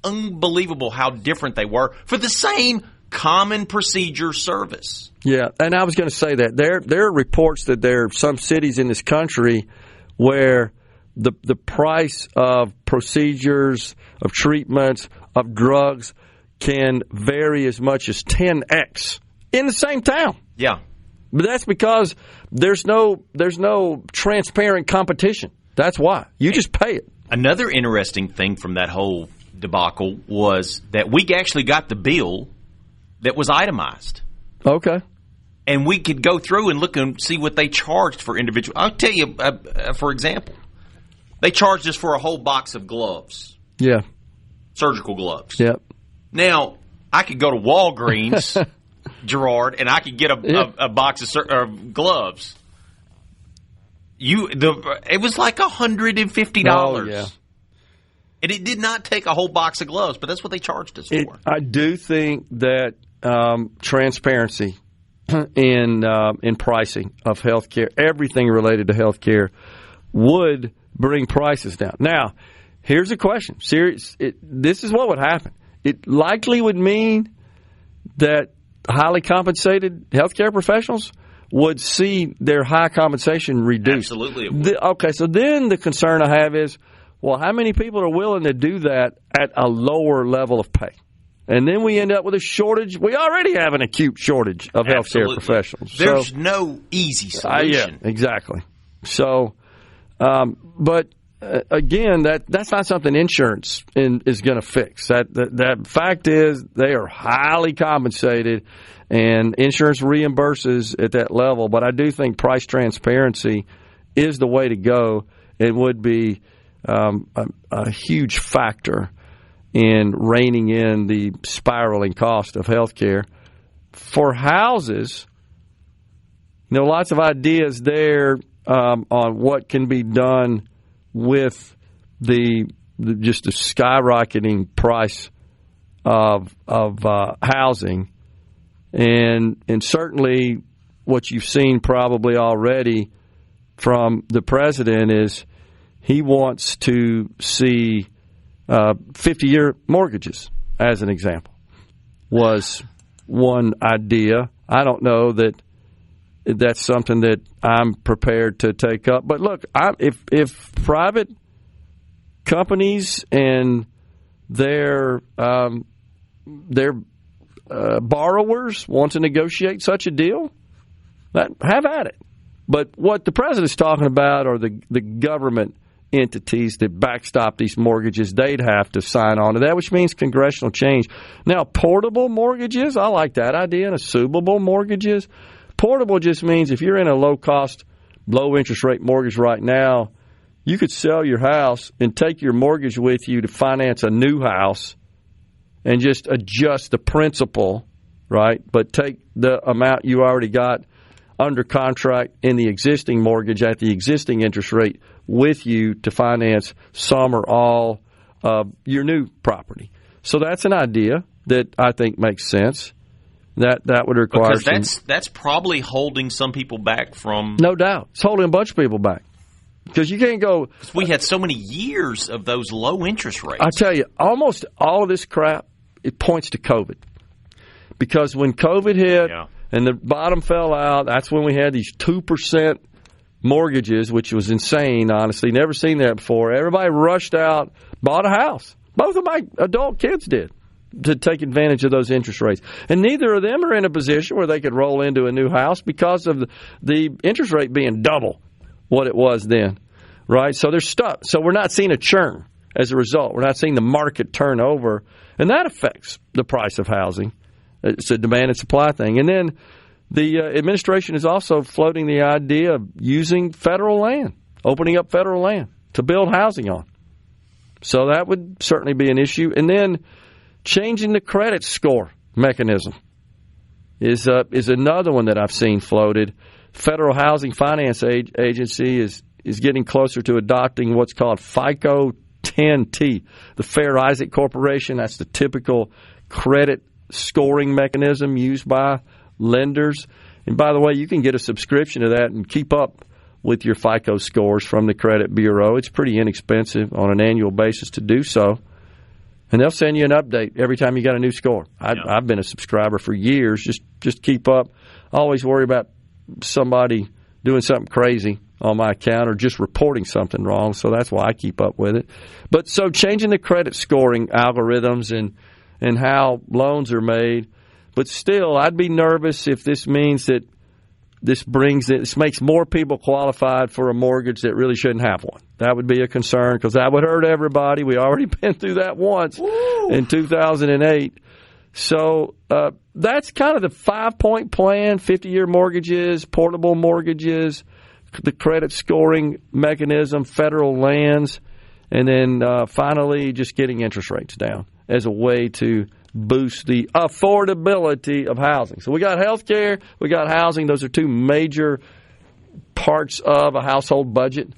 unbelievable how different they were for the same common procedure service. Yeah, and I was going to say that there are reports that there are some cities in this country where the price of procedures, of treatments, of drugs can vary as much as 10x in the same town. Yeah. But that's because there's no transparent competition. That's why. You just pay it. Another interesting thing from that whole debacle was that we actually got the bill that was itemized. Okay. And we could go through and look and see what they charged for individual. I'll tell you, for example, they charged us for a whole box of gloves. Yeah. Surgical gloves. Yep. Now, I could go to Walgreens, Gerard, and I could get a box of gloves. It was like $150. Oh, yeah. And it did not take a whole box of gloves, but that's what they charged us for. I do think that transparency in pricing of healthcare, everything related to healthcare, would bring prices down. Now, here's a question. This is what would happen. It likely would mean that highly compensated healthcare professionals would see their high compensation reduced. Absolutely it would. Okay, so then the concern I have is, well, how many people are willing to do that at a lower level of pay? And then we end up with a shortage. We already have an acute shortage of healthcare professionals. There's no easy solution. Yeah, exactly. So, but again, that's not something insurance is going to fix. That fact is they are highly compensated, and insurance reimburses at that level. But I do think price transparency is the way to go. It would be a huge factor in reining in the spiraling cost of health care. For houses, lots of ideas there on what can be done with just the skyrocketing price of housing, and certainly what you've seen probably already from the president is he wants to see 50-year mortgages, as an example, was one idea. I don't know that that's something that I'm prepared to take up. But look, if private companies and their borrowers want to negotiate such a deal, have at it. But what the president's talking about are the government entities that backstop these mortgages. They'd have to sign on to that, which means congressional change. Now, portable mortgages, I like that idea, and assumable mortgages. Portable just means if you're in a low-cost, low-interest rate mortgage right now, you could sell your house and take your mortgage with you to finance a new house and just adjust the principal, right? But take the amount you already got under contract in the existing mortgage at the existing interest rate with you to finance some or all of your new property. So that's an idea that I think makes sense. That would require that's probably holding some people back from... No doubt. It's holding a bunch of people back. Because you can't go... Because we had so many years of those low interest rates. I tell you, almost all of this crap, it points to COVID. Because when COVID hit and the bottom fell out, that's when we had these 2% mortgages, which was insane, honestly. Never seen that before. Everybody rushed out, bought a house. Both of my adult kids did, to take advantage of those interest rates. And neither of them are in a position where they could roll into a new house because of the interest rate being double what it was then, right? So they're stuck. So we're not seeing a churn as a result. We're not seeing the market turn over, and that affects the price of housing. It's a demand and supply thing. And then the administration is also floating the idea of using federal land, opening up federal land to build housing on. So that would certainly be an issue. And then changing the credit score mechanism is another one that I've seen floated. Federal Housing Finance Agency is getting closer to adopting what's called FICO 10T. The Fair Isaac Corporation, that's the typical credit scoring mechanism used by lenders. And by the way, you can get a subscription to that and keep up with your FICO scores from the credit bureau. It's pretty inexpensive on an annual basis to do so. And they'll send you an update every time you got a new score. I've been a subscriber for years. Just keep up. I always worry about somebody doing something crazy on my account or just reporting something wrong, so that's why I keep up with it. But so changing the credit scoring algorithms and how loans are made. But still, I'd be nervous if this means that this makes more people qualified for a mortgage that really shouldn't have one. That would be a concern because that would hurt everybody. We already been through that once in 2008. So that's kind of the 5-point plan: 50-year mortgages, portable mortgages, the credit scoring mechanism, federal lands, and then finally just getting interest rates down as a way to boost the affordability of housing. So we got health care, we got housing. Those are two major parts of a household budget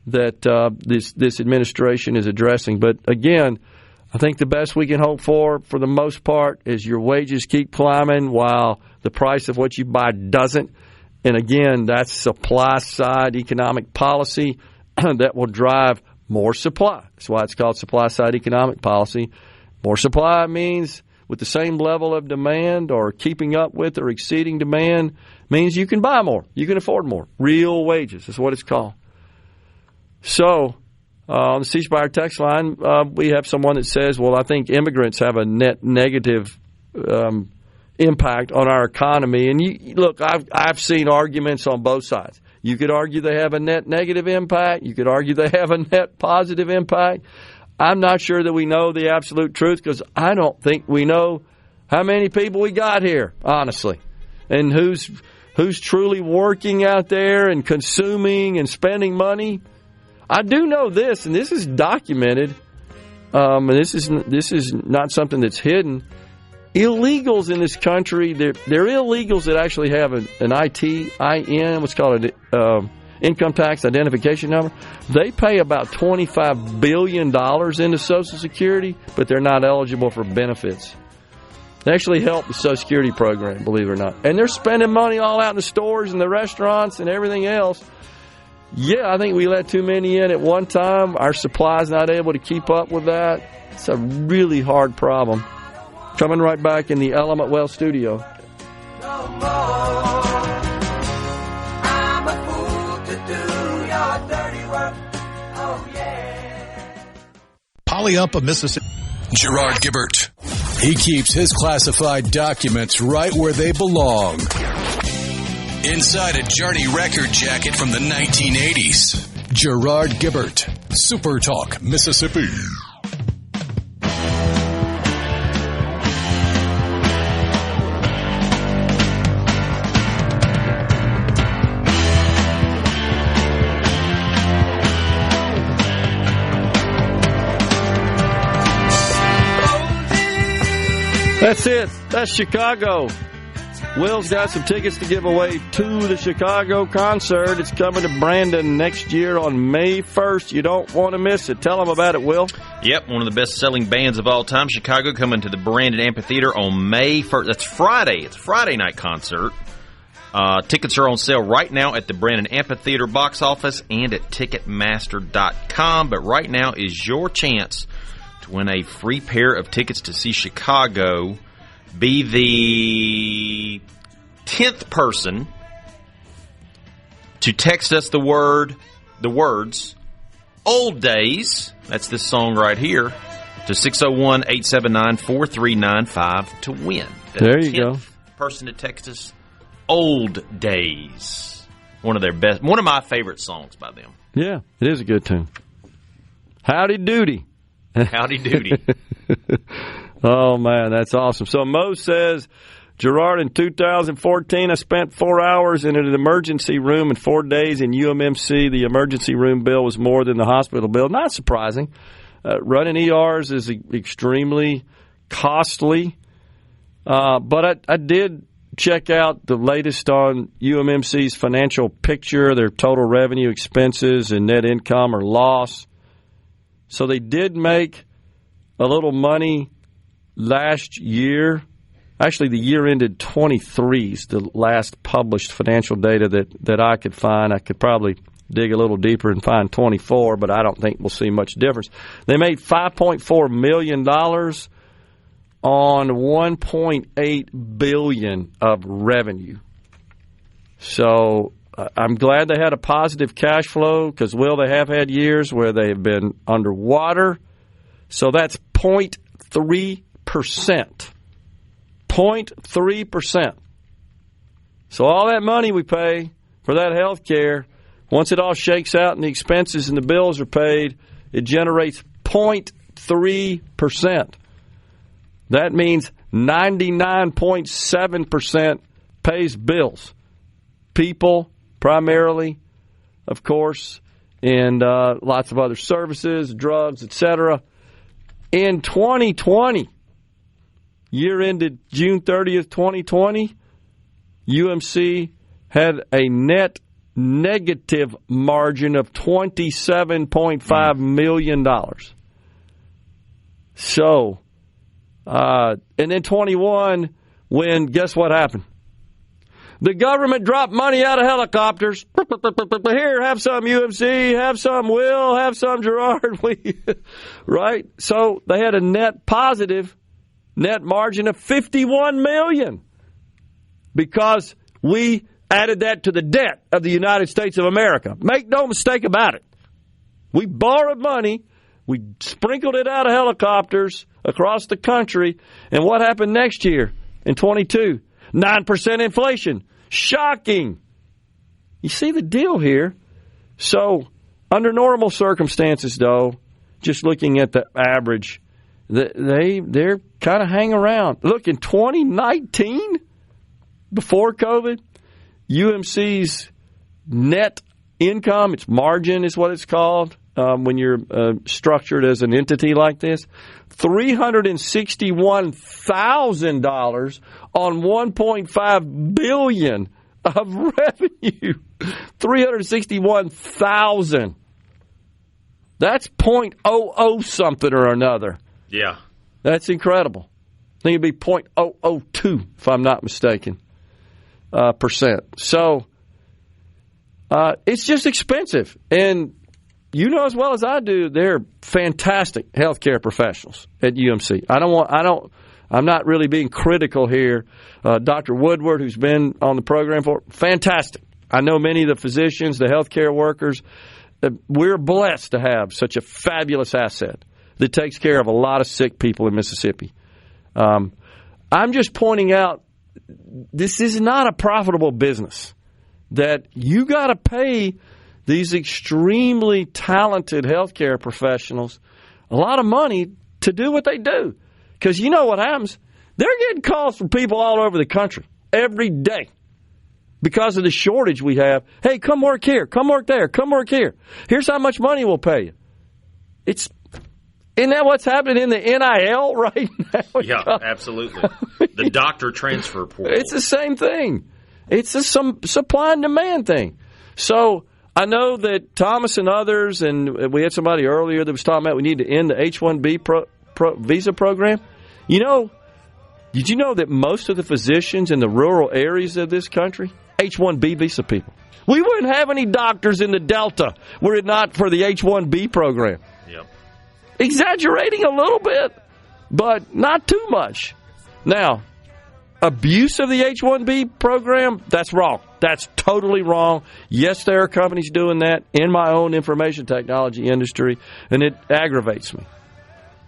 that this administration is addressing. But again, I think the best we can hope for the most part, is your wages keep climbing while the price of what you buy doesn't. And again, that's supply-side economic policy that will drive more supply. That's why it's called supply-side economic policy. More supply means with the same level of demand or keeping up with or exceeding demand means you can buy more. You can afford more. Real wages is what it's called. So on the C-Spire text line, we have someone that says, well, I think immigrants have a net negative impact on our economy. And look, I've seen arguments on both sides. You could argue they have a net negative impact. You could argue they have a net positive impact. I'm not sure that we know the absolute truth because I don't think we know how many people we got here, honestly, and who's truly working out there and consuming and spending money. I do know this, and this is documented, and this is not something that's hidden. illegals in this country, they're illegals that actually have an ITIN, what's called an income tax identification number. They pay about $25 billion into Social Security, but they're not eligible for benefits. They actually help the Social Security program, believe it or not. And they're spending money all out in the stores and the restaurants and everything else. Yeah, I think we let too many in at one time. Our supply's not able to keep up with that. It's a really hard problem. Coming right back in the Element Well studio. No more. I'm a fool to do your dirty work. Oh, yeah. Polyupa, Mississippi. Gerard Gibert. He keeps his classified documents right where they belong. Inside a Journey record jacket from the 1980s. Gerard Gibert. SuperTalk Mississippi. That's it. That's Chicago. Will's got some tickets to give away to the Chicago concert. It's coming to Brandon next year on May 1st. You don't want to miss it. Tell them about it, Will. Yep, one of the best-selling bands of all time, Chicago, coming to the Brandon Amphitheater on May 1st. That's Friday. It's a Friday night concert. Tickets are on sale right now at the Brandon Amphitheater box office and at Ticketmaster.com. But right now is your chance to win a free pair of tickets to see Chicago. Be the 10th person to text us the words Old Days, that's this song right here, to 601-879-4395 to win. There you go. Person to text us Old Days. One of my favorite songs by them. Yeah, it is a good tune. Howdy doody. Howdy doody. Oh, man, that's awesome. So Mo says, Gerard, in 2014, I spent 4 hours in an emergency room and 4 days in UMMC. The emergency room bill was more than the hospital bill. Not surprising. Running ERs is extremely costly. But I did check out the latest on UMMC's financial picture, their total revenue, expenses, and net income or loss. So they did make a little money last year. Actually, the year ended 23 is the last published financial data that I could find. I could probably dig a little deeper and find 24, but I don't think we'll see much difference. They made $5.4 million on $1.8 billion of revenue. So I'm glad they had a positive cash flow because, they have had years where they've been underwater. So that's 0.3%. 0.3%. So all that money we pay for that health care, once it all shakes out and the expenses and the bills are paid, it generates 0.3%. That means 99.7% pays bills. People, primarily, of course, and lots of other services, drugs, etc. In 2020, year ended June 30th, 2020, UMC had a net negative margin of $27.5 million. So, and then 21, when, guess what happened? The government dropped money out of helicopters. Here, have some UMC, have some Will, have some Gerard. Right? So they had a net positive net margin of $51 million because we added that to the debt of the United States of America. Make no mistake about it. We borrowed money, we sprinkled it out of helicopters across the country, and what happened next year in 22? 9% inflation. Shocking. You see the deal here? So, under normal circumstances, though, just looking at the average, they're kind of hang around. Look, in 2019, before COVID, UMC's net income, its margin is what it's called, when you're structured as an entity like this. $361,000 on $1.5 billion of revenue. $361,000. That's .00 something or another. Yeah. That's incredible. I think it'd be .002 if I'm not mistaken, percent. So it's just expensive. And you know as well as I do, they're fantastic healthcare professionals at UMC. I'm not really being critical here. Dr. Woodward, who's been on the program for, fantastic. I know many of the physicians, the healthcare workers. We're blessed to have such a fabulous asset that takes care of a lot of sick people in Mississippi. I'm just pointing out this is not a profitable business, that you got to pay these extremely talented healthcare professionals a lot of money to do what they do. Because you know what happens? They're getting calls from people all over the country every day because of the shortage we have. Hey, come work here, come work there, come work here. Here's how much money we'll pay you. Isn't that what's happening in the NIL right now? Yeah, absolutely. The doctor transfer portal. It's the same thing. It's some supply and demand thing. So I know that Thomas and others, and we had somebody earlier that was talking about we need to end the H-1B visa program. You know, did you know that most of the physicians in the rural areas of this country, H-1B visa people? We wouldn't have any doctors in the Delta were it not for the H-1B program. Yep. Exaggerating a little bit, but not too much. Now, abuse of the H-1B program, that's wrong. That's totally wrong. Yes, there are companies doing that in my own information technology industry, and it aggravates me.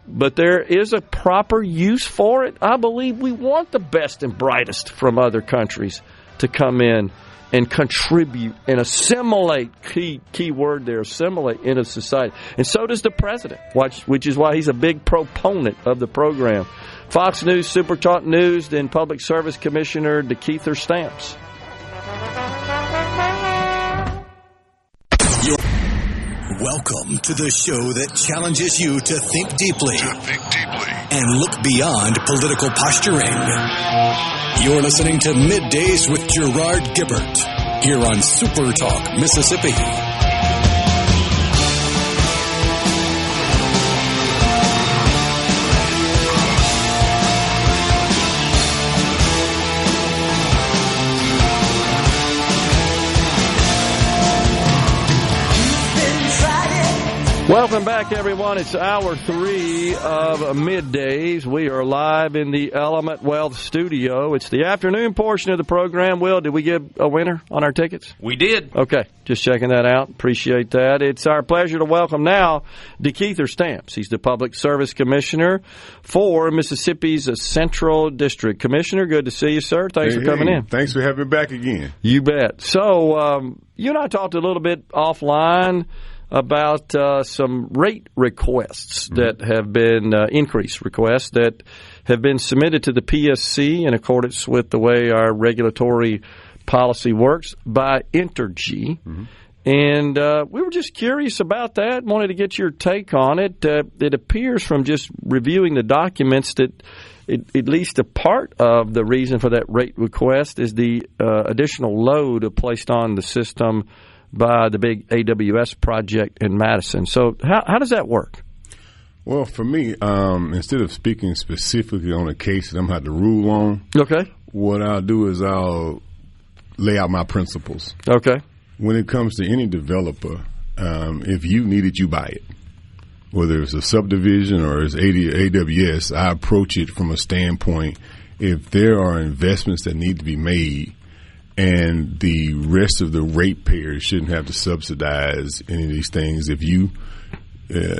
But there is a proper use for it. I believe we want the best and brightest from other countries to come in and contribute and assimilate, key word there, assimilate into society. And so does the president, which is why he's a big proponent of the program. Fox News, SuperTalk News, then Public Service Commissioner DeKeither Stamps. Welcome to the show that challenges you to think deeply and look beyond political posturing. You're listening to Middays with Gerard Gibert here on SuperTalk Mississippi. Welcome back, everyone. It's hour 3 of Middays. We are live in the Element Wealth studio. It's the afternoon portion of the program. Will, did we give a winner on our tickets? We did. Okay, just checking that out. Appreciate that. It's our pleasure to welcome now DeKeither Stamps. He's the Public Service Commissioner for Mississippi's Central District. Commissioner, good to see you, sir. Thanks for coming in. Thanks for having me back again. You bet. So you and I talked a little bit offline about some rate requests that have been increased requests that have been submitted to the PSC in accordance with the way our regulatory policy works by Entergy. And we were just curious about that, wanted to get your take on it. It appears from just reviewing the documents that at least a part of the reason for that rate request is the additional load placed on the system by the big AWS project in Madison. So how does that work? Well, for me, instead of speaking specifically on a case that I'm going to have to rule on, okay, what I'll do is I'll lay out my principles. Okay. When it comes to any developer, if you need it, you buy it. Whether it's a subdivision or it's AWS, I approach it from a standpoint, if there are investments that need to be made, and the rest of the ratepayers shouldn't have to subsidize any of these things. If you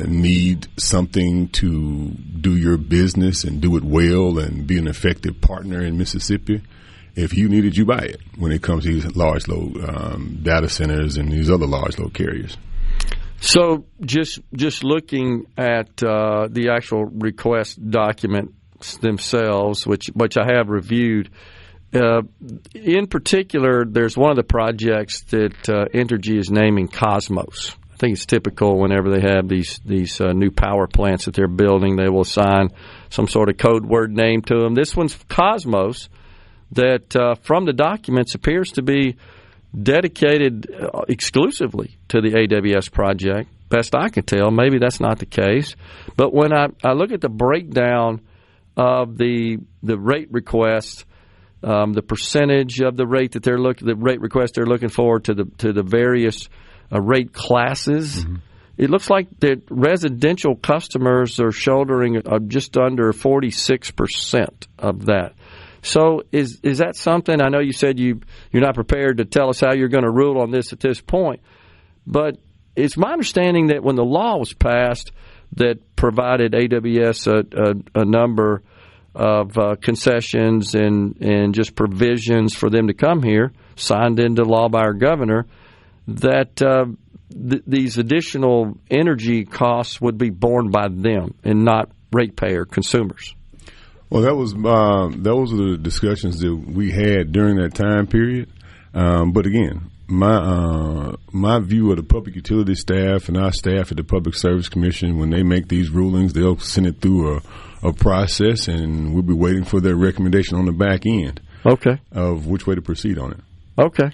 need something to do your business and do it well and be an effective partner in Mississippi, if you need it, you buy it when it comes to these large load data centers and these other large load carriers. So just looking at the actual request documents themselves, which I have reviewed, in particular, there's one of the projects that Entergy is naming Cosmos. I think it's typical whenever they have these new power plants that they're building, they will assign some sort of code word name to them. This one's Cosmos, that from the documents appears to be dedicated exclusively to the AWS project. Best I can tell, maybe that's not the case. But when I look at the breakdown of the rate request, the percentage of the rate that the rate request they're looking for to the various rate classes, it looks like that residential customers are shouldering just under 46% of that. So is that something? I know you said you're not prepared to tell us how you're going to rule on this at this point, but it's my understanding that when the law was passed that provided AWS a number of concessions and just provisions for them to come here, signed into law by our governor, that these additional energy costs would be borne by them and not ratepayer consumers. Well, those are the discussions that we had during that time period. But again, my view of the public utility staff and our staff at the Public Service Commission, when they make these rulings, they'll send it through a process, and we'll be waiting for their recommendation on the back end. Okay. Of which way to proceed on it. Okay.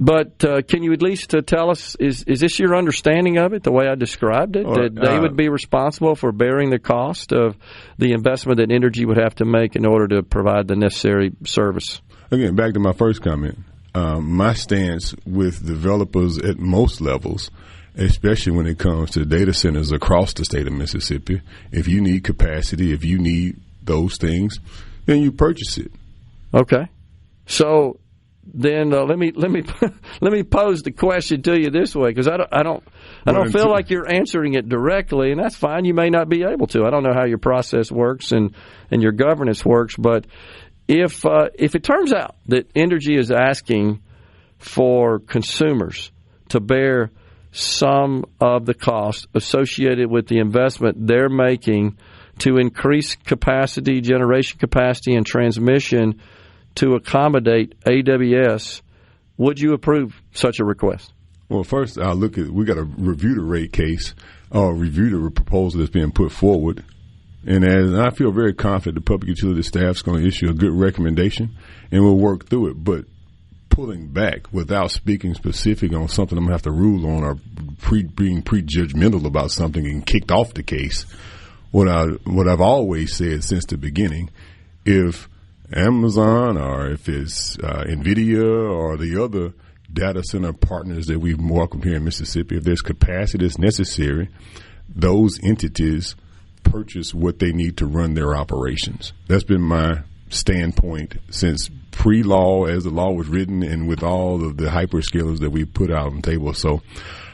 But can you at least tell us, is this your understanding of it, the way I described it, that they would be responsible for bearing the cost of the investment that Entergy would have to make in order to provide the necessary service? Again, back to my first comment, my stance with developers at most levels, especially when it comes to data centers across the state of Mississippi, if you need capacity, if you need those things, then you purchase it. Okay. So then let me pose the question to you this way, because I don't feel like you're answering it directly, and that's fine. You may not be able to. I don't know how your process works and your governance works, but if it turns out that Entergy is asking for consumers to bear some of the cost associated with the investment they're making to increase capacity, generation capacity, and transmission to accommodate AWS, would you approve such a request? Well, first, we got to review the rate case or review the proposal that's being put forward. And I feel very confident the public utility staff is going to issue a good recommendation, and we'll work through it. But pulling back without speaking specific on something I'm going to have to rule on or being prejudgmental about something and kicked off the case, what I've always said since the beginning, if Amazon or if it's NVIDIA or the other data center partners that we've welcomed here in Mississippi, if there's capacity that's necessary, those entities purchase what they need to run their operations. That's been my standpoint since pre-law, as the law was written, and with all of the hyperscalers that we put out on the table. So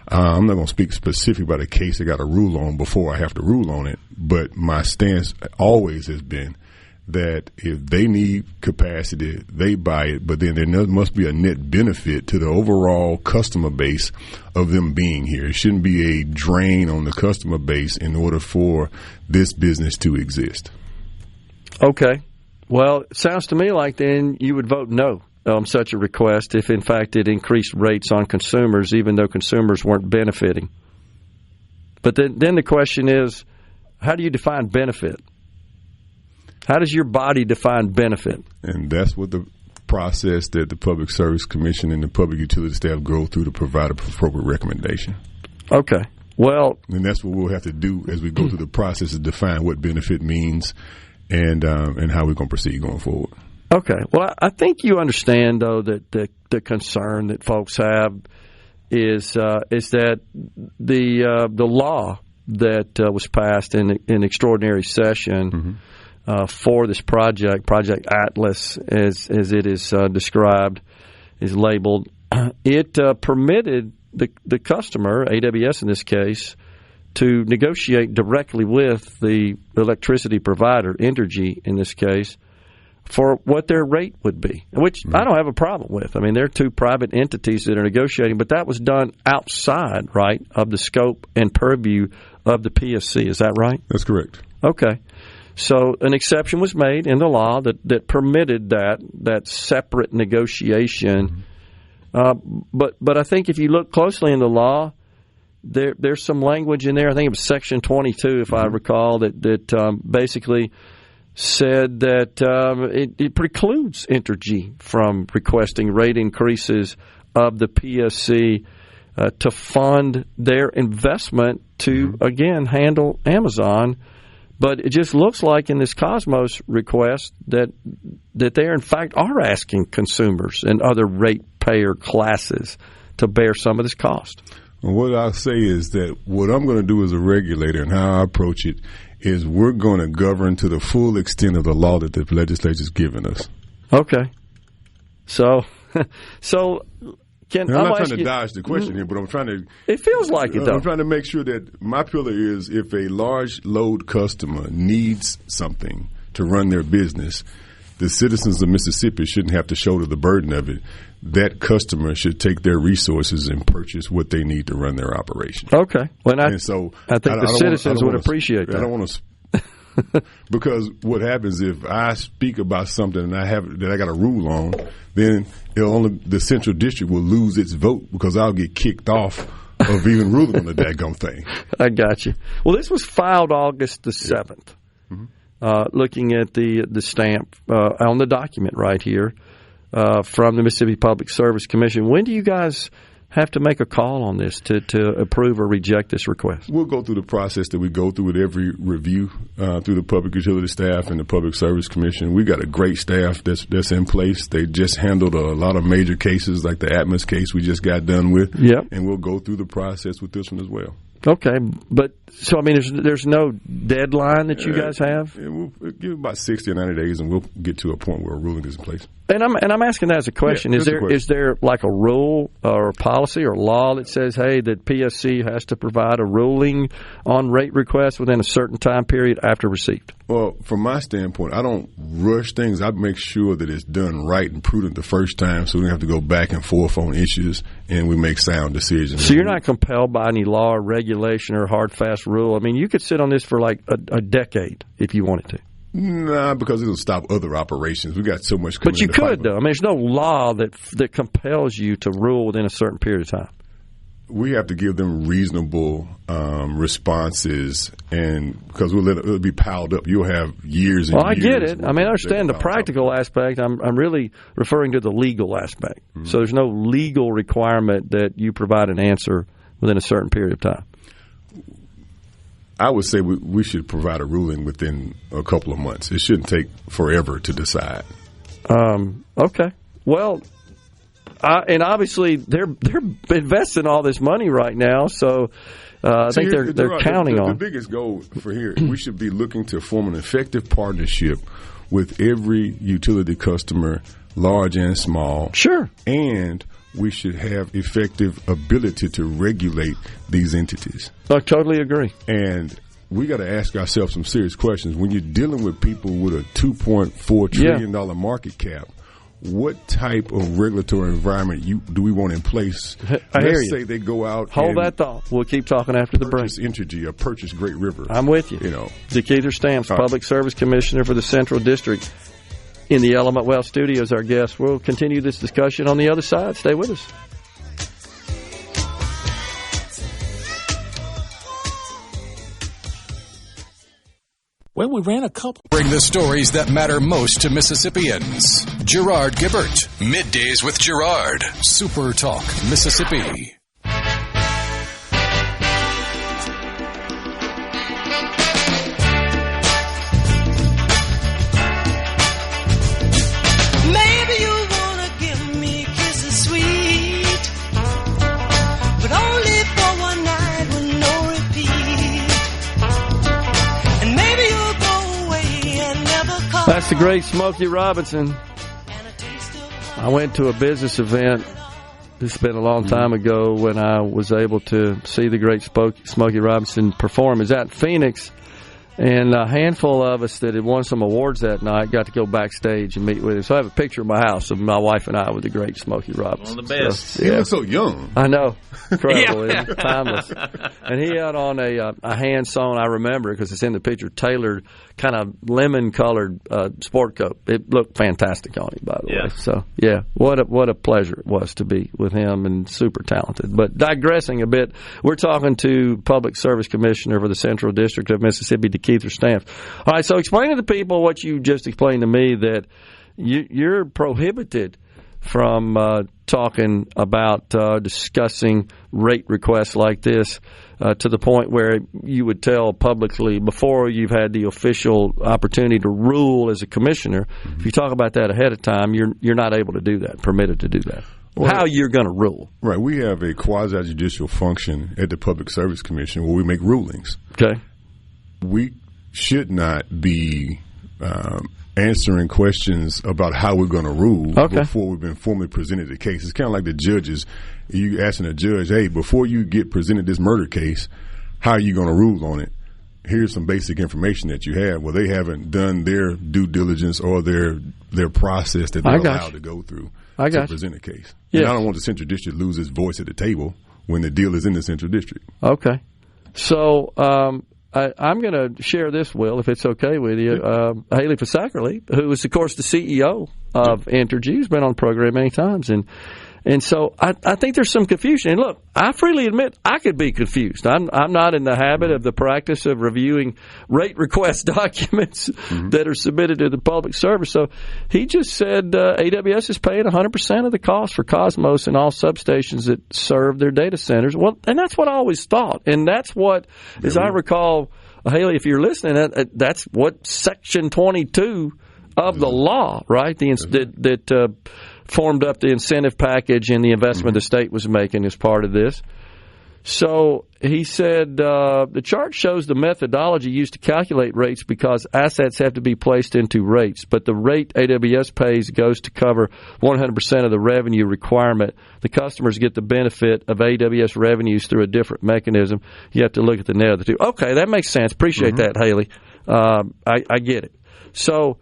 I'm not going to speak specific about a case I got to rule on before I have to rule on it, but my stance always has been that if they need capacity, they buy it, but then there must be a net benefit to the overall customer base of them being here. It shouldn't be a drain on the customer base in order for this business to exist. Okay. Well, it sounds to me like then you would vote no on such a request if, in fact, it increased rates on consumers, even though consumers weren't benefiting. But then the question is, how do you define benefit? How does your body define benefit? And that's what the process that the Public Service Commission and the public utility staff go through to provide an appropriate recommendation. Okay. Well, and that's what we'll have to do as we go through the process to define what benefit means and how we're going to proceed going forward. Okay. Well, I think you understand, though, that the concern that folks have is that the law that was passed in extraordinary session for this Project Atlas, as it is described, is labeled, it permitted the customer, AWS in this case, to negotiate directly with the electricity provider, Entergy in this case, for what their rate would be, which I don't have a problem with. I mean, they're two private entities that are negotiating, but that was done outside, right, of the scope and purview of the PSC. Is that right? That's correct. Okay. So an exception was made in the law that permitted that separate negotiation. But I think if you look closely in the law, there's some language in there. I think it was Section 22, if I recall, that basically said that it precludes Entergy from requesting rate increases of the PSC to fund their investment to, again, handle Amazon. But it just looks like in this Cosmos request that they, in fact, are asking consumers and other ratepayer classes to bear some of this cost. What I'll say is that what I'm going to do as a regulator and how I approach it is we're going to govern to the full extent of the law that the legislature's given us. Okay. So I'm not trying to dodge the question here, but I'm trying to... It feels like it, though. I'm trying to make sure that my pillar is if a large load customer needs something to run their business, the citizens of Mississippi shouldn't have to shoulder the burden of it. That customer should take their resources and purchase what they need to run their operation. Okay. Well, I think the citizens would appreciate that. I don't want to... Because what happens if I speak about something and I got a rule on, then the central district will lose its vote because I'll get kicked off of even ruling on the daggum thing. I got you. Well, this was filed August the 7th. Looking at the stamp on the document right here from the Mississippi Public Service Commission. When do you guys have to make a call on this to approve or reject this request? We'll go through the process that we go through with every review through the Public Utility staff and the Public Service Commission. We've got a great staff that's in place. They just handled a lot of major cases like the Atmos case we just got done with. Yep. And we'll go through the process with this one as well. Okay, but so I mean, there's no deadline that you guys have. We'll give about 60 or 90 days, and we'll get to a point where a ruling is in place. And I'm asking that as a question. Is there like a rule or a policy or law that says, hey, that PSC has to provide a ruling on rate requests within a certain time period after receipt? Well, from my standpoint, I don't rush things. I make sure that it's done right and prudent the first time, so we don't have to go back and forth on issues, and we make sound decisions. So you're not compelled by any law or regulation or hard, fast rule? I mean, you could sit on this for like a decade if you wanted to. Nah, because it'll stop other operations. We got so much coming. But you could, though. I mean, there's no law that compels you to rule within a certain period of time. We have to give them reasonable responses, and because it'll be piled up. You'll have years and years. Well, I get it. I mean, I understand the practical aspect. I'm really referring to the legal aspect. Mm-hmm. So there's no legal requirement that you provide an answer within a certain period of time. I would say we should provide a ruling within a couple of months. It shouldn't take forever to decide. Okay. Well, and obviously they're investing all this money right now, so I think they're counting on. The biggest goal for here, we should be looking to form an effective partnership with every utility customer, large and small. Sure. And we should have effective ability to regulate these entities. I totally agree. And we got to ask ourselves some serious questions. When you're dealing with people with a $2.4 trillion market cap, what type of regulatory environment do we want in place? Let's say they go out. Hold that thought. We'll keep talking after the break. Purchase Entergy or purchase Great River. I'm with you. Zakeither Stamps, Public Service Commissioner for the Central District. In the Element Well Studios, our guest. We'll continue this discussion on the other side. Stay with us. Well, we ran a couple. Bring the stories that matter most to Mississippians. Gerard Gibert. Middays with Gerard. SuperTalk Mississippi. That's the great Smokey Robinson. I went to a business event. This has been a long time ago when I was able to see the great Smokey Robinson perform. Is that Phoenix And a handful of us that had won some awards that night got to go backstage and meet with him. So I have a picture in my house of my wife and I with the great Smokey Robinson. One of the best. So, He looks so young. I know. Incredible. Yeah. Timeless. And he had on a hand-sewn, I remember because it's in the picture, tailored, kind of lemon-colored sport coat. It looked fantastic on him, by the way. So, yeah, what a pleasure it was to be with him, and super talented. But digressing a bit, we're talking to Public Service Commissioner for the Central District of Mississippi, Keith Stamps. All right, so explain to the people what you just explained to me, that you're prohibited from talking about discussing rate requests like this to the point where you would tell publicly before you've had the official opportunity to rule as a commissioner. If you talk about that ahead of time, you're not able to do that, permitted to do that. Well, how you're going to rule. Right. We have a quasi-judicial function at the Public Service Commission where we make rulings. Okay. We should not be answering questions about how we're going to rule before we've been formally presented the case. It's kind of like the judges. You asking a judge, hey, before you get presented this murder case, how are you going to rule on it? Here's some basic information that you have. Well, they haven't done their due diligence or their process that they're allowed to go through to present a case. Yeah. And I don't want the Central District to lose its voice at the table when the deal is in the Central District. Okay. So I'm going to share this, Will, if it's okay with you. Haley Pasackerly, who is, of course, the CEO of Entergy, who's been on the program many times. And so I think there's some confusion. And look, I freely admit I could be confused. I'm not in the habit of the practice of reviewing rate request documents that are submitted to the public service. So he just said AWS is paying 100% of the cost for Cosmos and all substations that serve their data centers. Well, and that's what I always thought. And that's what, as I recall, Haley, if you're listening, that's what Section 22 of the law, right? That formed up the incentive package and the investment the state was making as part of this. So he said the chart shows the methodology used to calculate rates because assets have to be placed into rates, but the rate AWS pays goes to cover 100% of the revenue requirement. The customers get the benefit of AWS revenues through a different mechanism. You have to look at the net of the two. Okay, that makes sense. Appreciate that, Haley. I get it. So,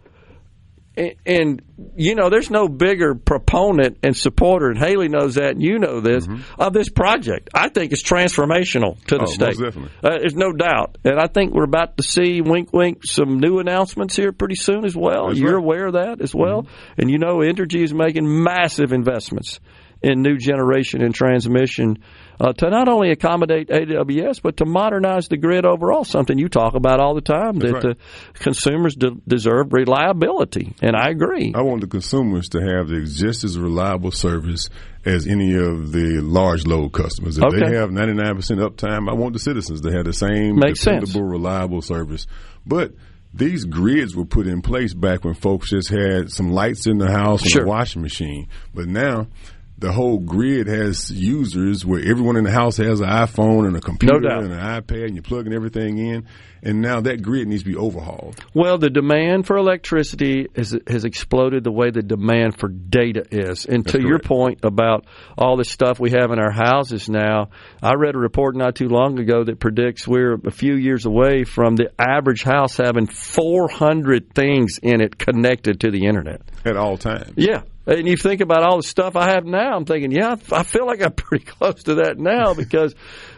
and, you know, there's no bigger proponent and supporter, and Haley knows that, and you know this, of this project. I think it's transformational to the state. Most definitely. There's no doubt. And I think we're about to see, wink, wink, some new announcements here pretty soon as well. That's You're right. aware of that as well. And you know Entergy is making massive investments in new generation and transmission to not only accommodate AWS, but to modernize the grid overall, something you talk about all the time, that consumers deserve reliability. And I agree. I want the consumers to have just as reliable service as any of the large load customers. If they have 99% uptime, I want the citizens to have the same dependable, reliable service. But these grids were put in place back when folks just had some lights in the house and a washing machine. But now the whole grid has users where everyone in the house has an iPhone and a computer and an iPad, and you're plugging everything in. And now that grid needs to be overhauled. Well, the demand for electricity has exploded the way the demand for data is. And to your point about all the stuff we have in our houses now, I read a report not too long ago that predicts we're a few years away from the average house having 400 things in it connected to the internet. At all times. Yeah. And you think about all the stuff I have now, I'm thinking, yeah, I feel like I'm pretty close to that now because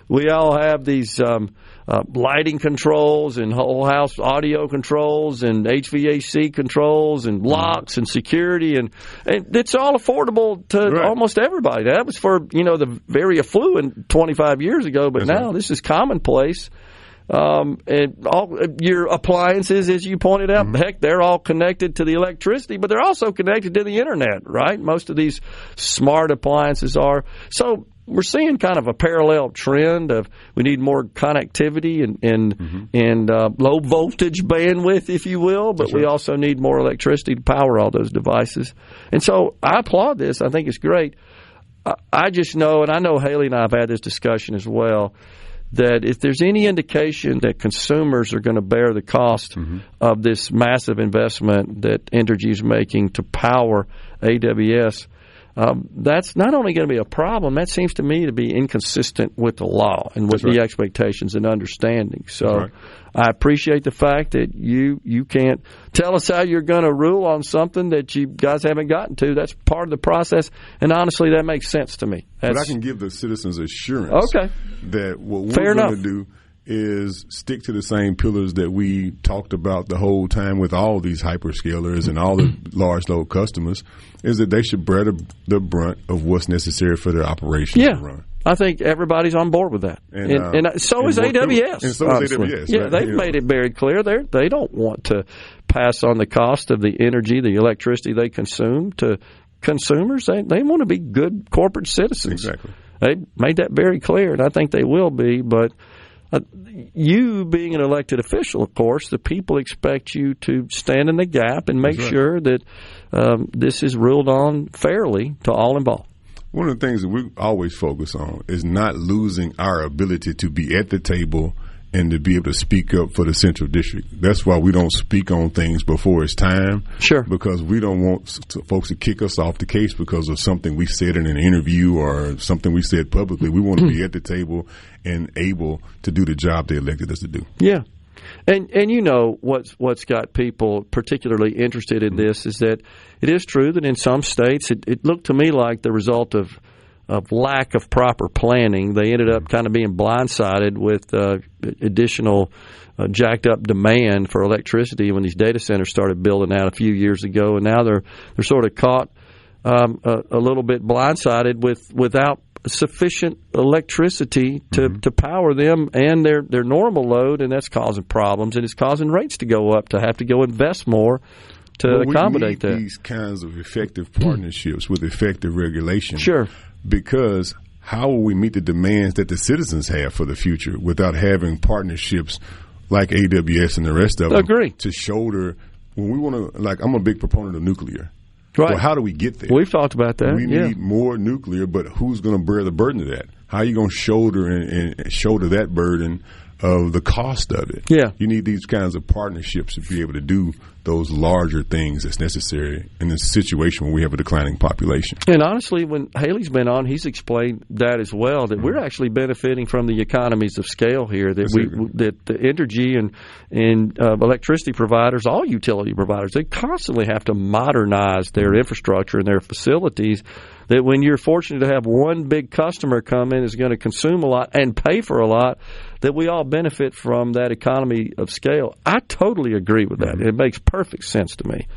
we all have these lighting controls and whole house audio controls and HVAC controls and locks and security, and it's all affordable to almost everybody. That was for, the very affluent 25 years ago, but now this is commonplace. And all your appliances, as you pointed out, heck, they're all connected to the electricity, but they're also connected to the internet, right? Most of these smart appliances are. So we're seeing kind of a parallel trend of we need more connectivity and low voltage bandwidth, if you will, but we also need more electricity to power all those devices. And so I applaud this. I think it's great. I just know, and I know Haley and I have had this discussion as well, that if there's any indication that consumers are going to bear the cost of this massive investment that Entergy is making to power AWS, that's not only going to be a problem, that seems to me to be inconsistent with the law and with the expectations and understanding. So I appreciate the fact that you can't tell us how you're going to rule on something that you guys haven't gotten to. That's part of the process, and honestly, that makes sense to me. But I can give the citizens assurance that what we're going to do is stick to the same pillars that we talked about the whole time with all these hyperscalers and all the large load customers, is that they should bear the brunt of what's necessary for their operations to run. I think everybody's on board with that. And so is AWS. And so is AWS. Yeah, they've made it very clear. They don't want to pass on the cost of the energy, the electricity they consume to consumers. They want to be good corporate citizens. Exactly. They made that very clear, and I think they will be, but you being an elected official, of course, the people expect you to stand in the gap and make sure that this is ruled on fairly to all involved. One of the things that we always focus on is not losing our ability to be at the table and to be able to speak up for the Central District. That's why we don't speak on things before it's time. Sure. Because we don't want folks to kick us off the case because of something we said in an interview or something we said publicly. We want to be at the table and able to do the job they elected us to do. Yeah. And you know what's got people particularly interested in this is that it is true that in some states it looked to me like the result of lack of proper planning. They ended up kind of being blindsided with additional jacked up demand for electricity when these data centers started building out a few years ago, and now they're sort of caught a little bit blindsided without sufficient electricity to power them and their normal load, and that's causing problems, and it's causing rates to go up, to have to go invest more to accommodate that. We need these kinds of effective partnerships with effective regulation. Sure. Because how will we meet the demands that the citizens have for the future without having partnerships like AWS and the rest of them to shoulder when we want to, like, I'm a big proponent of nuclear. Right. Well, how do we get there? We've talked about that. We need more nuclear, but who's going to bear the burden of that? How are you going to shoulder and shoulder that burden of the cost of it? Yeah. You need these kinds of partnerships to be able to do those larger things that's necessary in this situation where we have a declining population. And honestly, when Haley's been on, he's explained that as well, that we're actually benefiting from the economies of scale here, that the energy and electricity providers, all utility providers, they constantly have to modernize their infrastructure and their facilities, that when you're fortunate to have one big customer come in is going to consume a lot and pay for a lot, that we all benefit from that economy of scale. I totally agree with that. It makes perfect sense to me,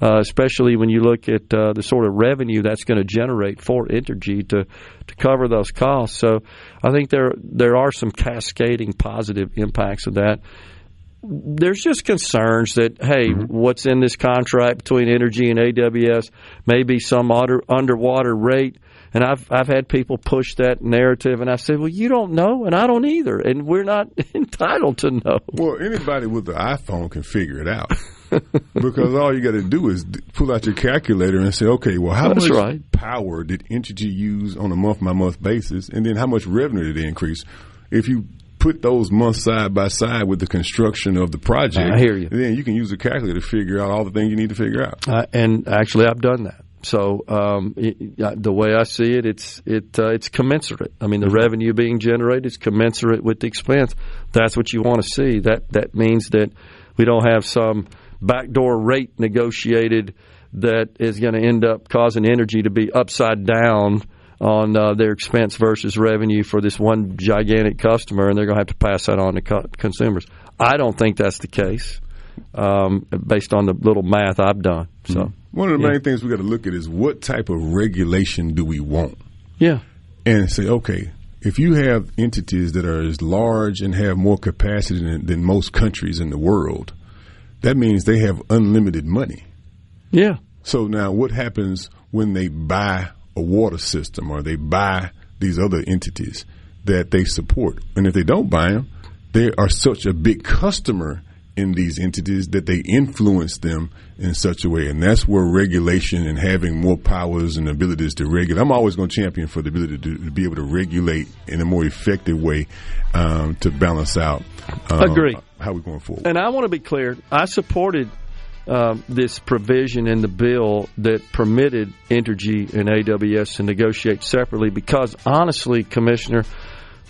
especially when you look at the sort of revenue that's going to generate for Entergy to cover those costs. So I think there are some cascading positive impacts of that. There's just concerns that, hey, what's in this contract between Entergy and AWS may be some underwater rate. And I've had people push that narrative, and I said, well, you don't know, and I don't either, and we're not entitled to know. Well, anybody with the iPhone can figure it out. Because all you got to do is pull out your calculator and say, okay, well, how much power did Entergy use on a month-by-month basis, and then how much revenue did it increase? If you put those months side by side with the construction of the project, I hear you. Then you can use a calculator to figure out all the things you need to figure out. And actually, I've done that. So the way I see it, it's commensurate. I mean, the revenue being generated is commensurate with the expense. That's what you want to see. That means that we don't have some backdoor rate negotiated that is going to end up causing Entergy to be upside down on their expense versus revenue for this one gigantic customer, and they're going to have to pass that on to consumers. I don't think that's the case, based on the little math I've done. So one of the main things we got to look at is what type of regulation do we want? Yeah. And say, okay, if you have entities that are as large and have more capacity than most countries in the world, that means they have unlimited money. Yeah. So now what happens when they buy a water system or they buy these other entities that they support? And if they don't buy them, they are such a big customer in these entities that they influence them in such a way. And that's where regulation and having more powers and abilities to regulate. I'm always going to champion for the ability to be able to regulate in a more effective way to balance out Agree. how we're going forward. And I want to be clear. I supported this provision in the bill that permitted Entergy and AWS to negotiate separately, because honestly, Commissioner,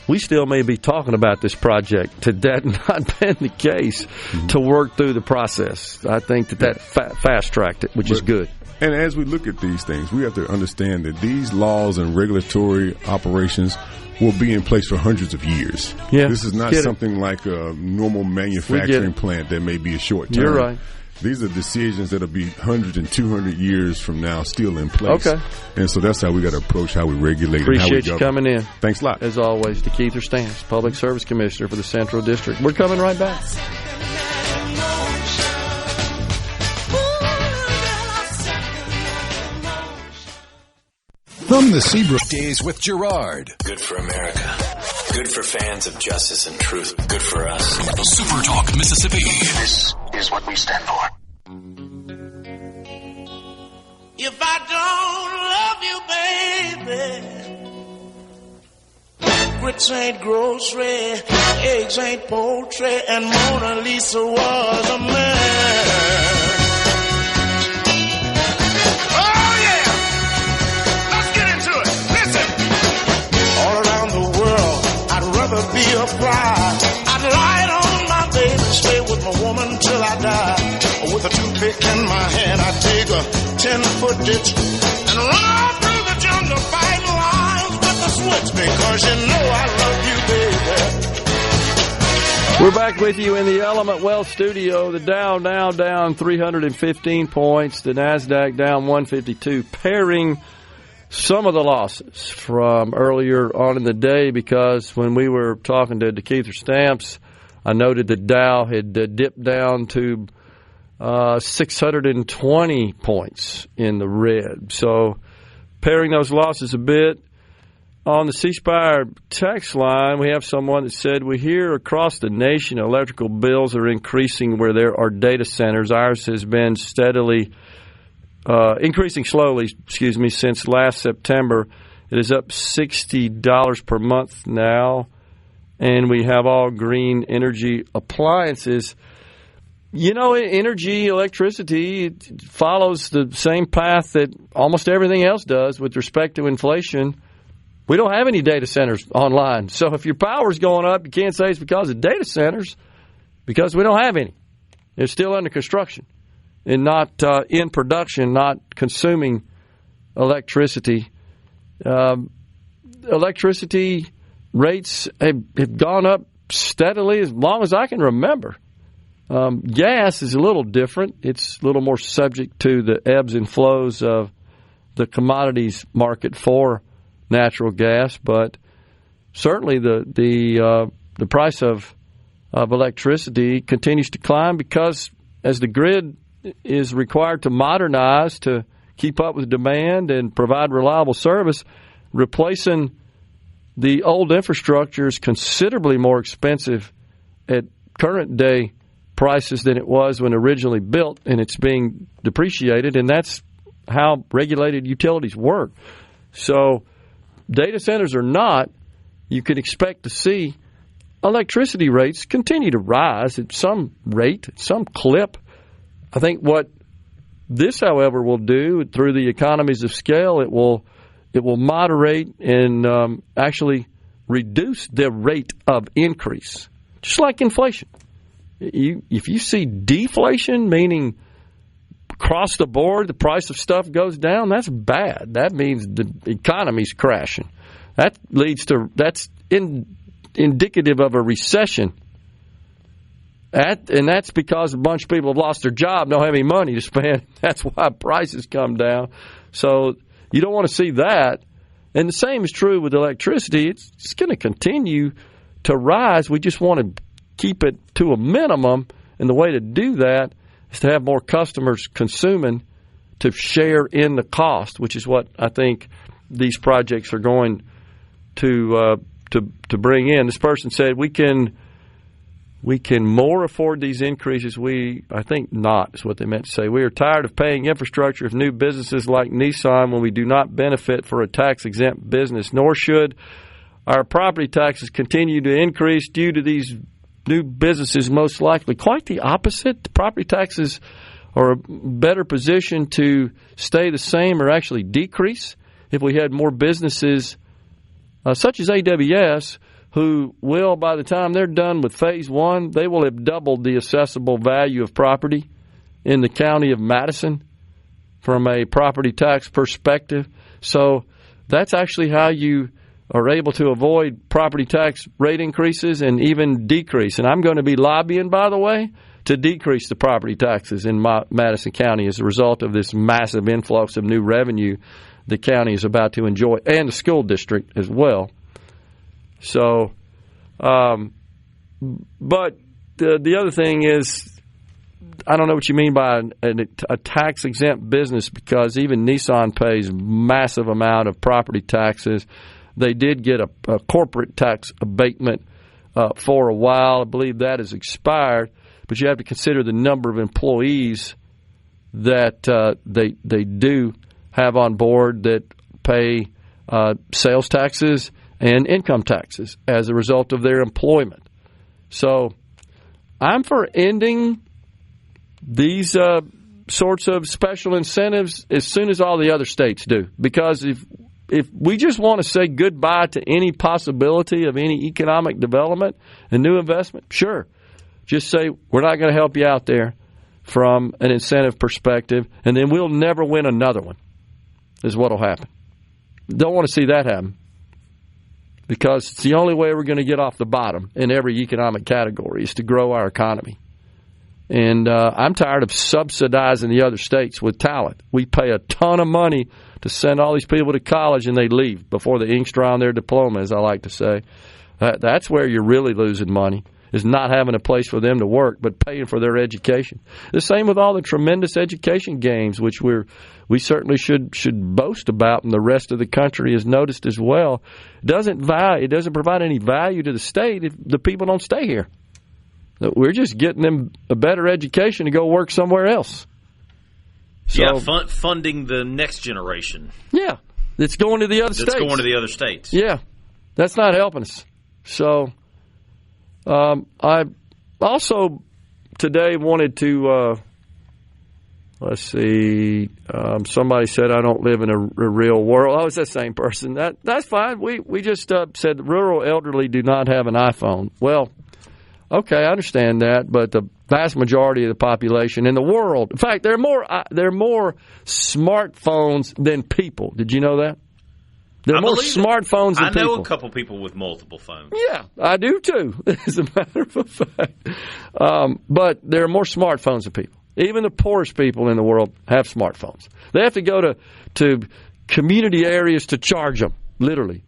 we still may be talking about this project had that not been the case to work through the process. I think that fast-tracked it, which is good. And as we look at these things, we have to understand that these laws and regulatory operations will be in place for hundreds of years. Yeah, this is not something like a normal manufacturing plant that may be a short term. You're right. These are decisions that will be 100 and 200 years from now still in place. Okay. And so that's how we got to approach how we regulate and how we Appreciate you govern. coming in. Thanks a lot. As always, to Keither Stamps, Public Service Commissioner for the Central District. We're coming right back. From the Zebra Days with Gerard. Good for America. Good for fans of justice and truth. Good for us. SuperTalk Mississippi. This is what we stand for. If I don't love you, baby, grits ain't grocery, eggs ain't poultry, and Mona Lisa was a man. Be a bride. I'd lie on my bed and stay with my woman till I die. With a toothpick in my hand, I'd take a 10-foot ditch and run through the jungle, fighting lions with the switch, because you know I love you, baby. We're back with you in the Element Wealth studio. The Dow now down 315 points. The NASDAQ down 152, pairing some of the losses from earlier on in the day, because when we were talking to Keither Stamps, I noted the Dow had dipped down to 620 points in the red. So pairing those losses a bit. On the C Spire text line, we have someone that said, we hear across the nation electrical bills are increasing where there are data centers. Ours has been steadily increasing slowly, since last September. It is up $60 per month now, and we have all green energy appliances. You know, energy, electricity, it follows the same path that almost everything else does with respect to inflation. We don't have any data centers online. So if your power's going up, you can't say it's because of data centers, because we don't have any. They're still under construction and not in production, not consuming electricity. Electricity rates have gone up steadily as long as I can remember. Gas is a little different. It's a little more subject to the ebbs and flows of the commodities market for natural gas, but certainly the price of electricity continues to climb, because as the grid is required to modernize to keep up with demand and provide reliable service, replacing the old infrastructure is considerably more expensive at current day prices than it was when originally built, and it's being depreciated, and that's how regulated utilities work. So data centers or not, you can expect to see electricity rates continue to rise at some rate, some clip. I think what this, however, will do through the economies of scale, it will moderate and actually reduce the rate of increase, just like inflation. If you see deflation, meaning across the board the price of stuff goes down, that's bad. That means the economy's crashing. That's indicative of a recession. And that's because a bunch of people have lost their job, don't have any money to spend. That's why prices come down. So you don't want to see that. And the same is true with electricity. It's going to continue to rise. We just want to keep it to a minimum. And the way to do that is to have more customers consuming to share in the cost, which is what I think these projects are going to bring in. This person said we can more afford these increases. I think not, is what they meant to say. We are tired of paying infrastructure of new businesses like Nissan when we do not benefit for a tax-exempt business, nor should our property taxes continue to increase due to these new businesses, most likely. Quite the opposite. The property taxes or a better position to stay the same or actually decrease if we had more businesses such as AWS, who will, by the time they're done with phase one, they will have doubled the assessable value of property in the county of Madison from a property tax perspective. So that's actually how you are able to avoid property tax rate increases and even decrease. And I'm going to be lobbying, by the way, to decrease the property taxes in Madison County as a result of this massive influx of new revenue the county is about to enjoy, and the school district as well. So, but the other thing is, I don't know what you mean by a tax-exempt business, because even Nissan pays massive amount of property taxes. They did get a corporate tax abatement for a while. I believe that has expired, but you have to consider the number of employees that they do have on board that pay sales taxes and income taxes as a result of their employment. So I'm for ending these sorts of special incentives as soon as all the other states do, because if we just want to say goodbye to any possibility of any economic development and new investment, sure, just say we're not going to help you out there from an incentive perspective, and then we'll never win another one, is what will happen. Don't want to see that happen, because it's the only way we're going to get off the bottom in every economic category is to grow our economy. And I'm tired of subsidizing the other states with talent. We pay a ton of money to send all these people to college, and they leave before the ink's dry on their diploma, as I like to say. That's where you're really losing money, is not having a place for them to work, but paying for their education. The same with all the tremendous education gains, which we certainly should boast about, and the rest of the country has noticed as well. It doesn't provide any value to the state if the people don't stay here. We're just getting them a better education to go work somewhere else. So, funding the next generation. Yeah, it's going to the other states. It's going to the other states. Yeah, that's not helping us. So I also today wanted to, let's see, somebody said I don't live in a real world. Oh, it's that same person. That's fine. We just said the rural elderly do not have an iPhone. Well, okay, I understand that, but the vast majority of the population in the world, in fact, there are more smartphones than people. Did you know that? There are more smartphones than people. I know a couple people with multiple phones. Yeah, I do too, as a matter of fact. But there are more smartphones than people. Even the poorest people in the world have smartphones. They have to go to community areas to charge them, literally.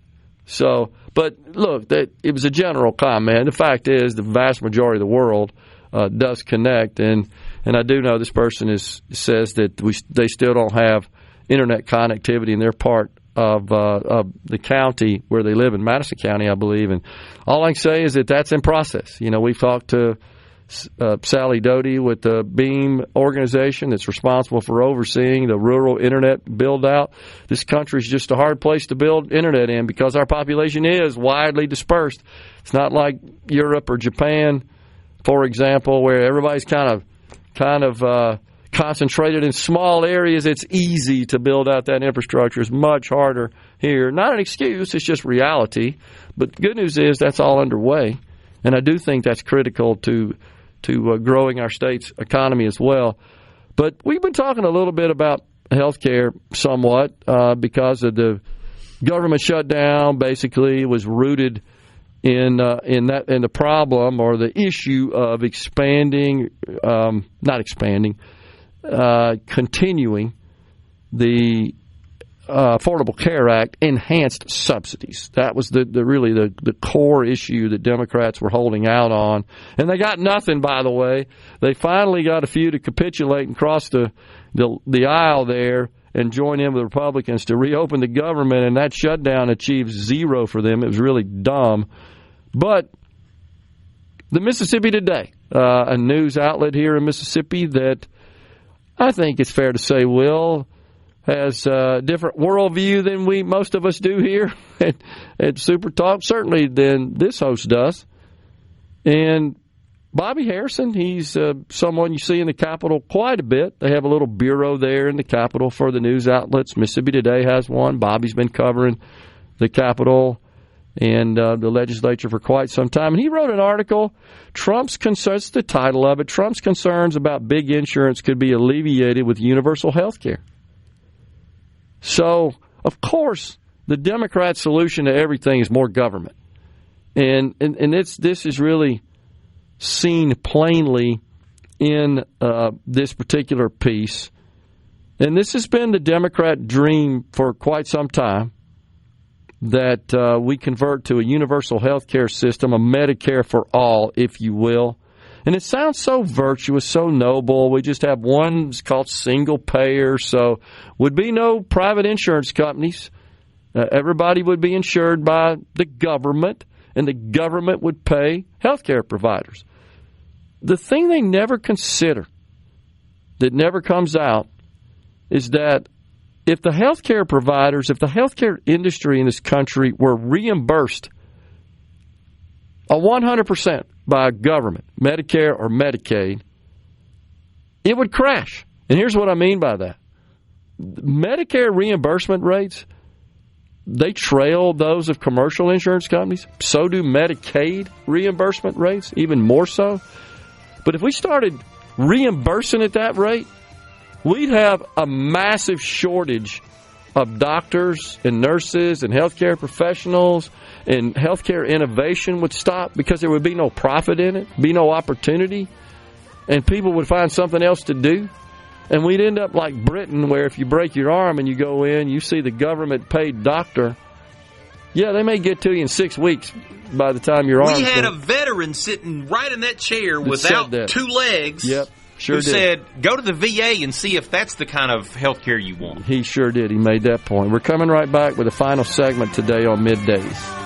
So, but look, it was a general comment. The fact is, the vast majority of the world does connect, and I do know this person says that they still don't have internet connectivity in their part of the county where they live, in Madison County, I believe. And all I can say is that that's in process. You know, we've talked to Sally Doty with the Beam organization that's responsible for overseeing the rural internet build-out. This country is just a hard place to build internet in because our population is widely dispersed. It's not like Europe or Japan, for example, where everybody's kind of concentrated in small areas. It's easy to build out that infrastructure. It's much harder here. Not an excuse, it's just reality. But the good news is that's all underway, and I do think that's critical to growing our state's economy as well. But we've been talking a little bit about health care somewhat because of the government shutdown. Basically was rooted in the problem or the issue of continuing the Affordable Care Act enhanced subsidies. That was the core issue that Democrats were holding out on. And they got nothing, by the way. They finally got a few to capitulate and cross the aisle there and join in with the Republicans to reopen the government, and that shutdown achieved zero for them. It was really dumb. But the Mississippi Today, a news outlet here in Mississippi that I think it's fair to say, Will, has a different worldview than most of us do here at SuperTalk, certainly than this host does. And Bobby Harrison, he's someone you see in the Capitol quite a bit. They have a little bureau there in the Capitol for the news outlets. Mississippi Today has one. Bobby's been covering the Capitol and the legislature for quite some time. And he wrote an article, Trump's concerns, the title of it, Trump's concerns about big insurance could be alleviated with universal health care. So, of course, the Democrat solution to everything is more government. And this is really seen plainly in this particular piece. And this has been the Democrat dream for quite some time, that we convert to a universal health care system, a Medicare for all, if you will. And it sounds so virtuous, so noble. We just have one called single payer, so would be no private insurance companies. Everybody would be insured by the government, and the government would pay health care providers. The thing they never consider, that never comes out, is that if the health care providers, if the health care industry in this country were reimbursed 100% by government, Medicare or Medicaid, it would crash. And here's what I mean by that. Medicare reimbursement rates, they trail those of commercial insurance companies. So do Medicaid reimbursement rates, even more so. But if we started reimbursing at that rate, we'd have a massive shortage of doctors and nurses and healthcare professionals, and healthcare innovation would stop because there would be no profit in it, be no opportunity, and people would find something else to do. And we'd end up like Britain, where if you break your arm and you go in, you see the government-paid doctor, yeah, they may get to you in 6 weeks by the time your arm's We had done. a veteran sitting right in that chair without two legs. Yep, sure who did. said, go to the VA and see if that's the kind of health care you want. He sure did. He made that point. We're coming right back with the final segment today on Middays.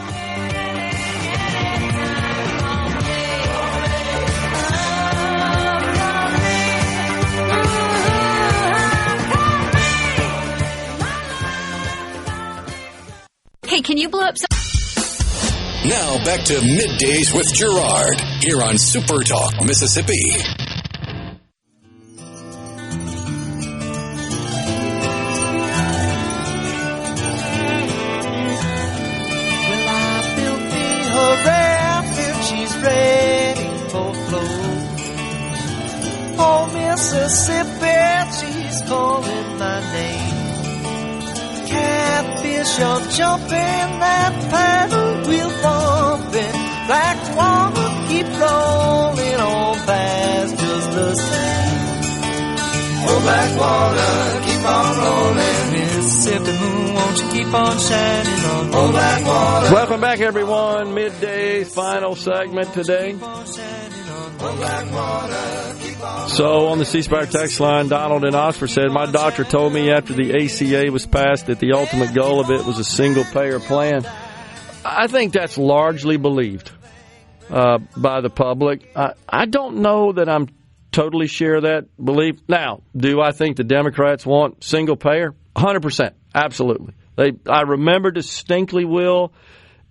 Hey, can you blow up some... Now back to Middays with Gerard here on SuperTalk Mississippi. Well, I built me her raft and she's ready for flow. Oh, Mississippi, she's calling my name. Catfish are jumping, that paddle wheel bumping, black water keep rolling on past just the same. Oh, black water keep on rolling, Mississippi moon, won't you keep on shining on? Oh, black water. Welcome back, everyone. Midday final segment today. So on the C Spire text line, Donald in Oxford said, my doctor told me after the ACA was passed that the ultimate goal of it was a single-payer plan. I think that's largely believed by the public. I don't know that I'm totally share that belief. Now, do I think the Democrats want single-payer? 100%. Absolutely. I remember distinctly, Will,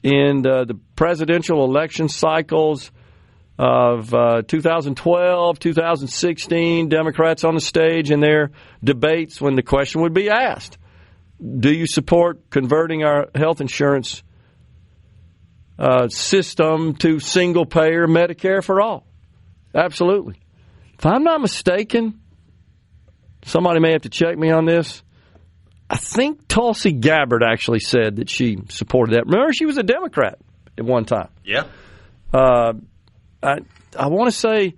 in the presidential election cycles of 2012, 2016, Democrats on the stage in their debates when the question would be asked, do you support converting our health insurance system to single-payer Medicare for all? Absolutely. If I'm not mistaken, somebody may have to check me on this, I think Tulsi Gabbard actually said that she supported that. Remember, she was a Democrat at one time. Yeah. I want to say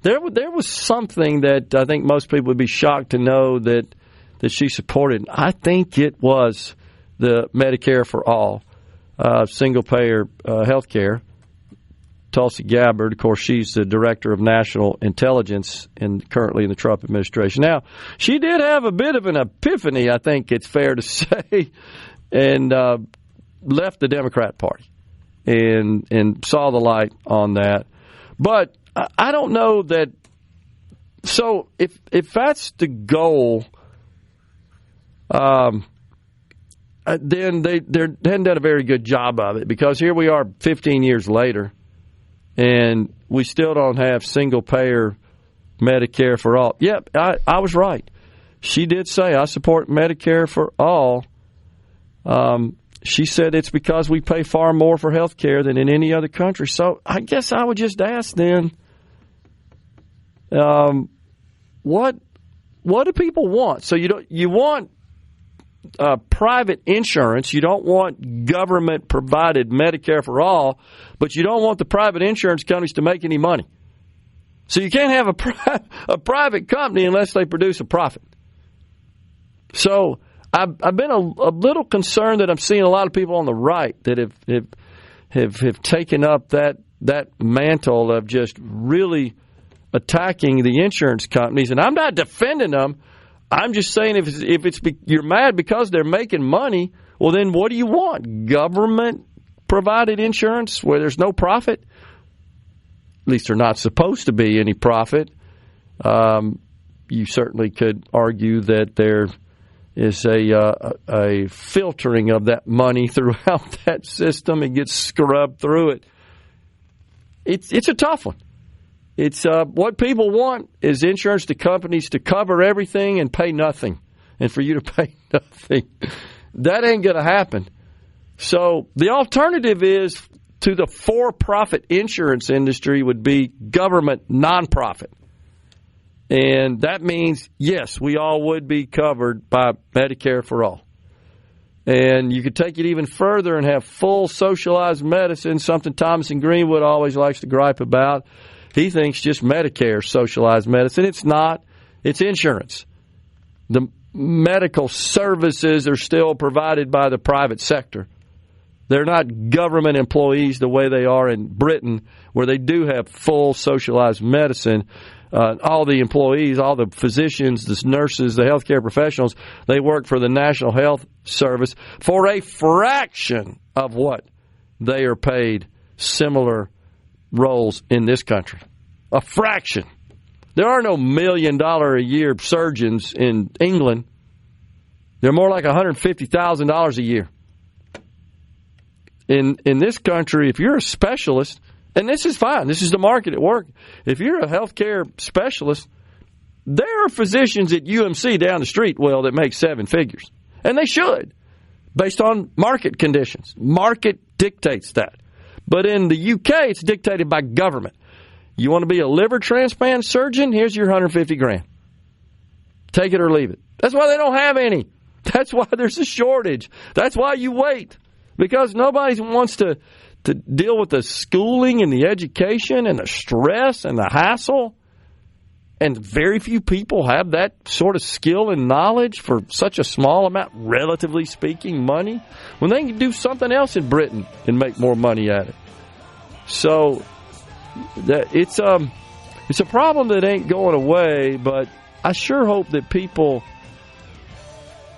there was something that I think most people would be shocked to know that she supported. I think it was the Medicare for all, single-payer health care. Tulsi Gabbard, of course, she's the Director of National Intelligence currently in the Trump administration. Now, she did have a bit of an epiphany, I think it's fair to say, and left the Democrat Party and saw the light on that. But I don't know that. So if that's the goal, then they hadn't done a very good job of it, because here we are 15 years later, and we still don't have single-payer Medicare for all. Yep, I was right. She did say, I support Medicare for all. She said it's because we pay far more for health care than in any other country. So I guess I would just ask then, what do people want? So you want private insurance. You don't want government-provided Medicare for all, but you don't want the private insurance companies to make any money. So you can't have a private company unless they produce a profit. So I've been a little concerned that I'm seeing a lot of people on the right that have taken up that mantle of just really attacking the insurance companies. And I'm not defending them. I'm just saying if you're mad because they're making money, well, then what do you want? Government-provided insurance where there's no profit? At least there's not supposed to be any profit. You certainly could argue that there is a filtering of that money throughout that system. It gets scrubbed through it. It's a tough one. It's what people want is insurance to companies to cover everything and pay nothing, and for you to pay nothing. That ain't going to happen. So the alternative is to the for-profit insurance industry would be government nonprofit. And that means, yes, we all would be covered by Medicare for all. And you could take it even further and have full socialized medicine, something Thomas and Greenwood always likes to gripe about. He thinks just Medicare socialized medicine. It's not. It's insurance. The medical services are still provided by the private sector. They're not government employees the way they are in Britain, where they do have full socialized medicine. All the employees, all the physicians, the nurses, the healthcare professionals, they work for the National Health Service for a fraction of what they are paid similar roles in this country. A fraction. There are no $1 million a year surgeons in England. They're more like $150,000 a year. In this country, if you're a specialist, and this is fine, this is the market at work. If you're a healthcare specialist, there are physicians at UMC down the street, that make 7 figures. And they should, based on market conditions. Market dictates that. But in the UK, it's dictated by government. You want to be a liver transplant surgeon? Here's your $150,000. Take it or leave it. That's why they don't have any. That's why there's a shortage. That's why you wait. Because nobody wants to deal with the schooling and the education and the stress and the hassle. And very few people have that sort of skill and knowledge for such a small amount, relatively speaking, money, when they can do something else in Britain and make more money at it. So it's a problem that ain't going away, but I sure hope that people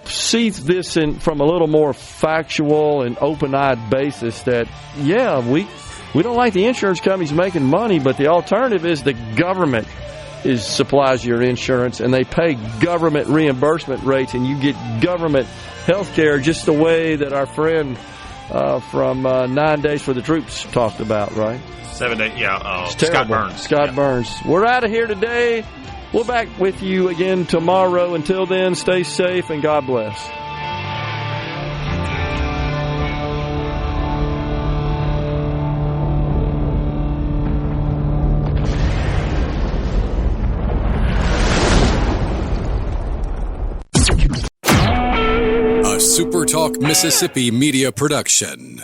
see this from a little more factual and open-eyed basis that, yeah, we don't like the insurance companies making money, but the alternative is the government supplies your insurance, and they pay government reimbursement rates, and you get government health care just the way that our friend from 9 Days for the Troops talked about, right? 7 days, yeah. Scott Burns. Scott Burns. We're out of here today. We'll be back with you again tomorrow. Until then, stay safe and God bless. A SuperTalk Mississippi Media production.